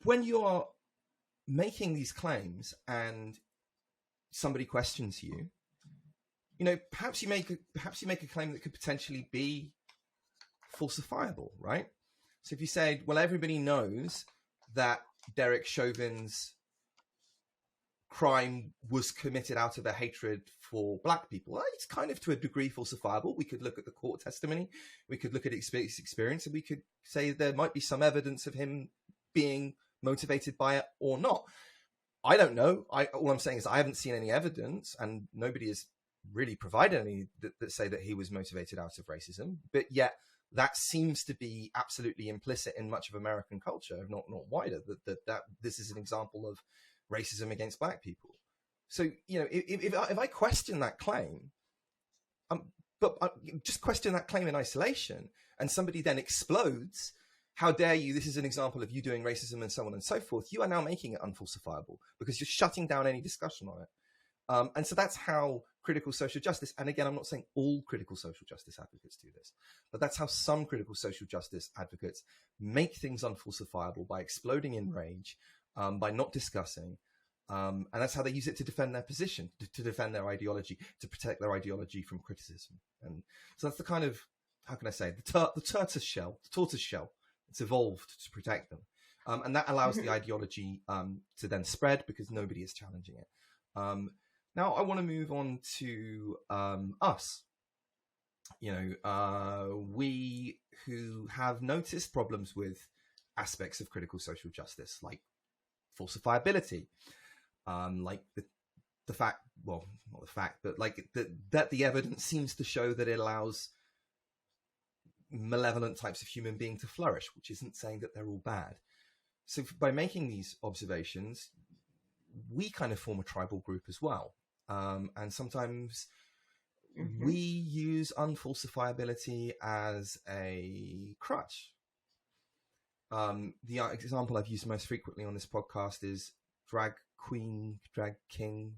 when you are making these claims and somebody questions you, perhaps you make a claim that could potentially be falsifiable, right? So if you say, well, everybody knows that Derek Chauvin's crime was committed out of a hatred for black people. Well, it's kind of to a degree falsifiable. We could look at the court testimony, we could look at his experience, and we could say there might be some evidence of him being motivated by it or not. I don't know. All I'm saying is I haven't seen any evidence, and nobody has really provided any that say that he was motivated out of racism. But yet that seems to be absolutely implicit in much of American culture, if not wider, that this is an example of racism against black people. So, if I question that claim, but just question that claim in isolation, and somebody then explodes, how dare you, this is an example of you doing racism and so on and so forth, you are now making it unfalsifiable because you're shutting down any discussion on it. And so that's how critical social justice, and again, I'm not saying all critical social justice advocates do this, but that's how some critical social justice advocates make things unfalsifiable by exploding in rage, by not discussing, and that's how they use it to defend their position, to defend their ideology, to protect their ideology from criticism. And so that's the kind of, how can I say, the tortoise shell. It's evolved to protect them. And that allows the ideology to then spread because nobody is challenging it. Now I want to move on to us. We who have noticed problems with aspects of critical social justice, like falsifiability, like the fact, well, not the fact, but like that the evidence seems to show that it allows malevolent types of human being to flourish, which isn't saying that they're all bad. So by making these observations, we kind of form a tribal group as well. And sometimes we use unfalsifiability as a crutch. The example I've used most frequently on this podcast is drag king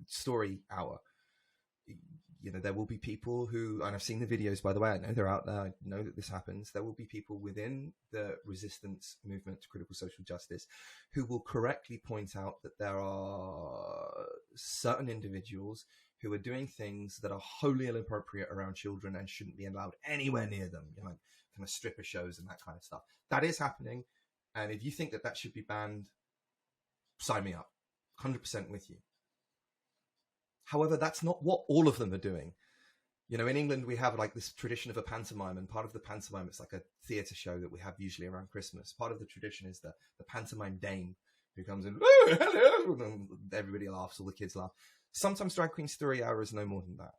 story hour. There will be people who, and I've seen the videos, by the way, I know they're out there, I know that this happens. There will be people within the resistance movement to critical social justice who will correctly point out that there are certain individuals who are doing things that are wholly inappropriate around children and shouldn't be allowed anywhere near them, like kind of stripper shows and that kind of stuff. That is happening. And if you think that should be banned, sign me up. 100% with you. However, that's not what all of them are doing. You know, in England, we have like this tradition of a pantomime, and part of the pantomime, it's like a theatre show that we have usually around Christmas. Part of the tradition is the pantomime dame who comes in, oh, hello, and everybody laughs, all the kids laugh. Sometimes Drag Queen Story Hour is no more than that.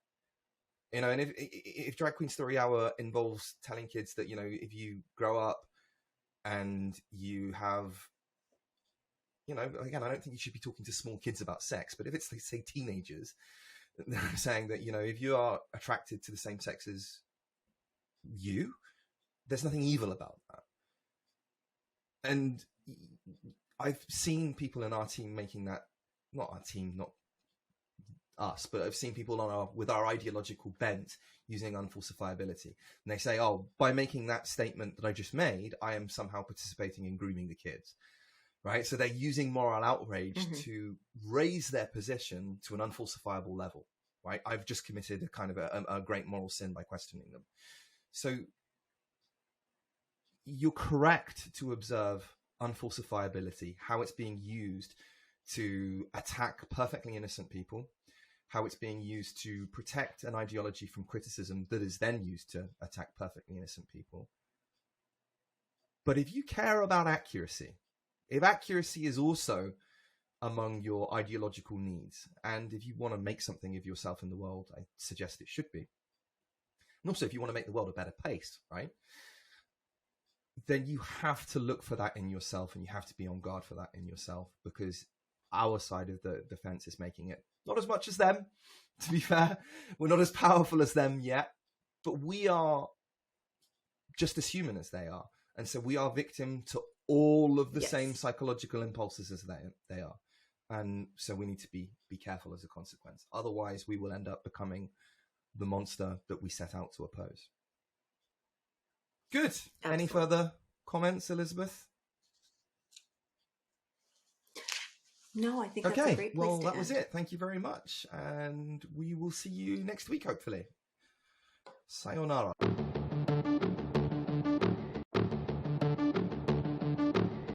You know, and if Drag Queen Story Hour involves telling kids that, you know, if you grow up and you have, you know, again, I don't think you should be talking to small kids about sex, but if it's, say, teenagers, saying that, you know, if you are attracted to the same sex as you, there's nothing evil about that. And I've seen people in our team making that, not our team, not us, but I've seen people with our ideological bent using unfalsifiability. And they say, oh, by making that statement that I just made, I am somehow participating in grooming the kids. Right? So they're using moral outrage to raise their position to an unfalsifiable level. Right? I've just committed a kind of a great moral sin by questioning them. So you're correct to observe unfalsifiability, how it's being used to attack perfectly innocent people, how it's being used to protect an ideology from criticism that is then used to attack perfectly innocent people. But if you care about accuracy, if accuracy is also among your ideological needs, and if you want to make something of yourself in the world, I suggest it should be. And also, if you want to make the world a better place, right? Then you have to look for that in yourself, and you have to be on guard for that in yourself, because our side of the fence is making it. Not as much as them, to be fair. We're not as powerful as them yet, but we are just as human as they are. And so we are victim to all of the same psychological impulses as they are. And so we need to be careful as a consequence. Otherwise, we will end up becoming the monster that we set out to oppose. Good. Absolutely. Any further comments, Elizabeth? No, I think that's a great place to end. Well, that was it. Thank you very much. And we will see you next week, hopefully. Sayonara.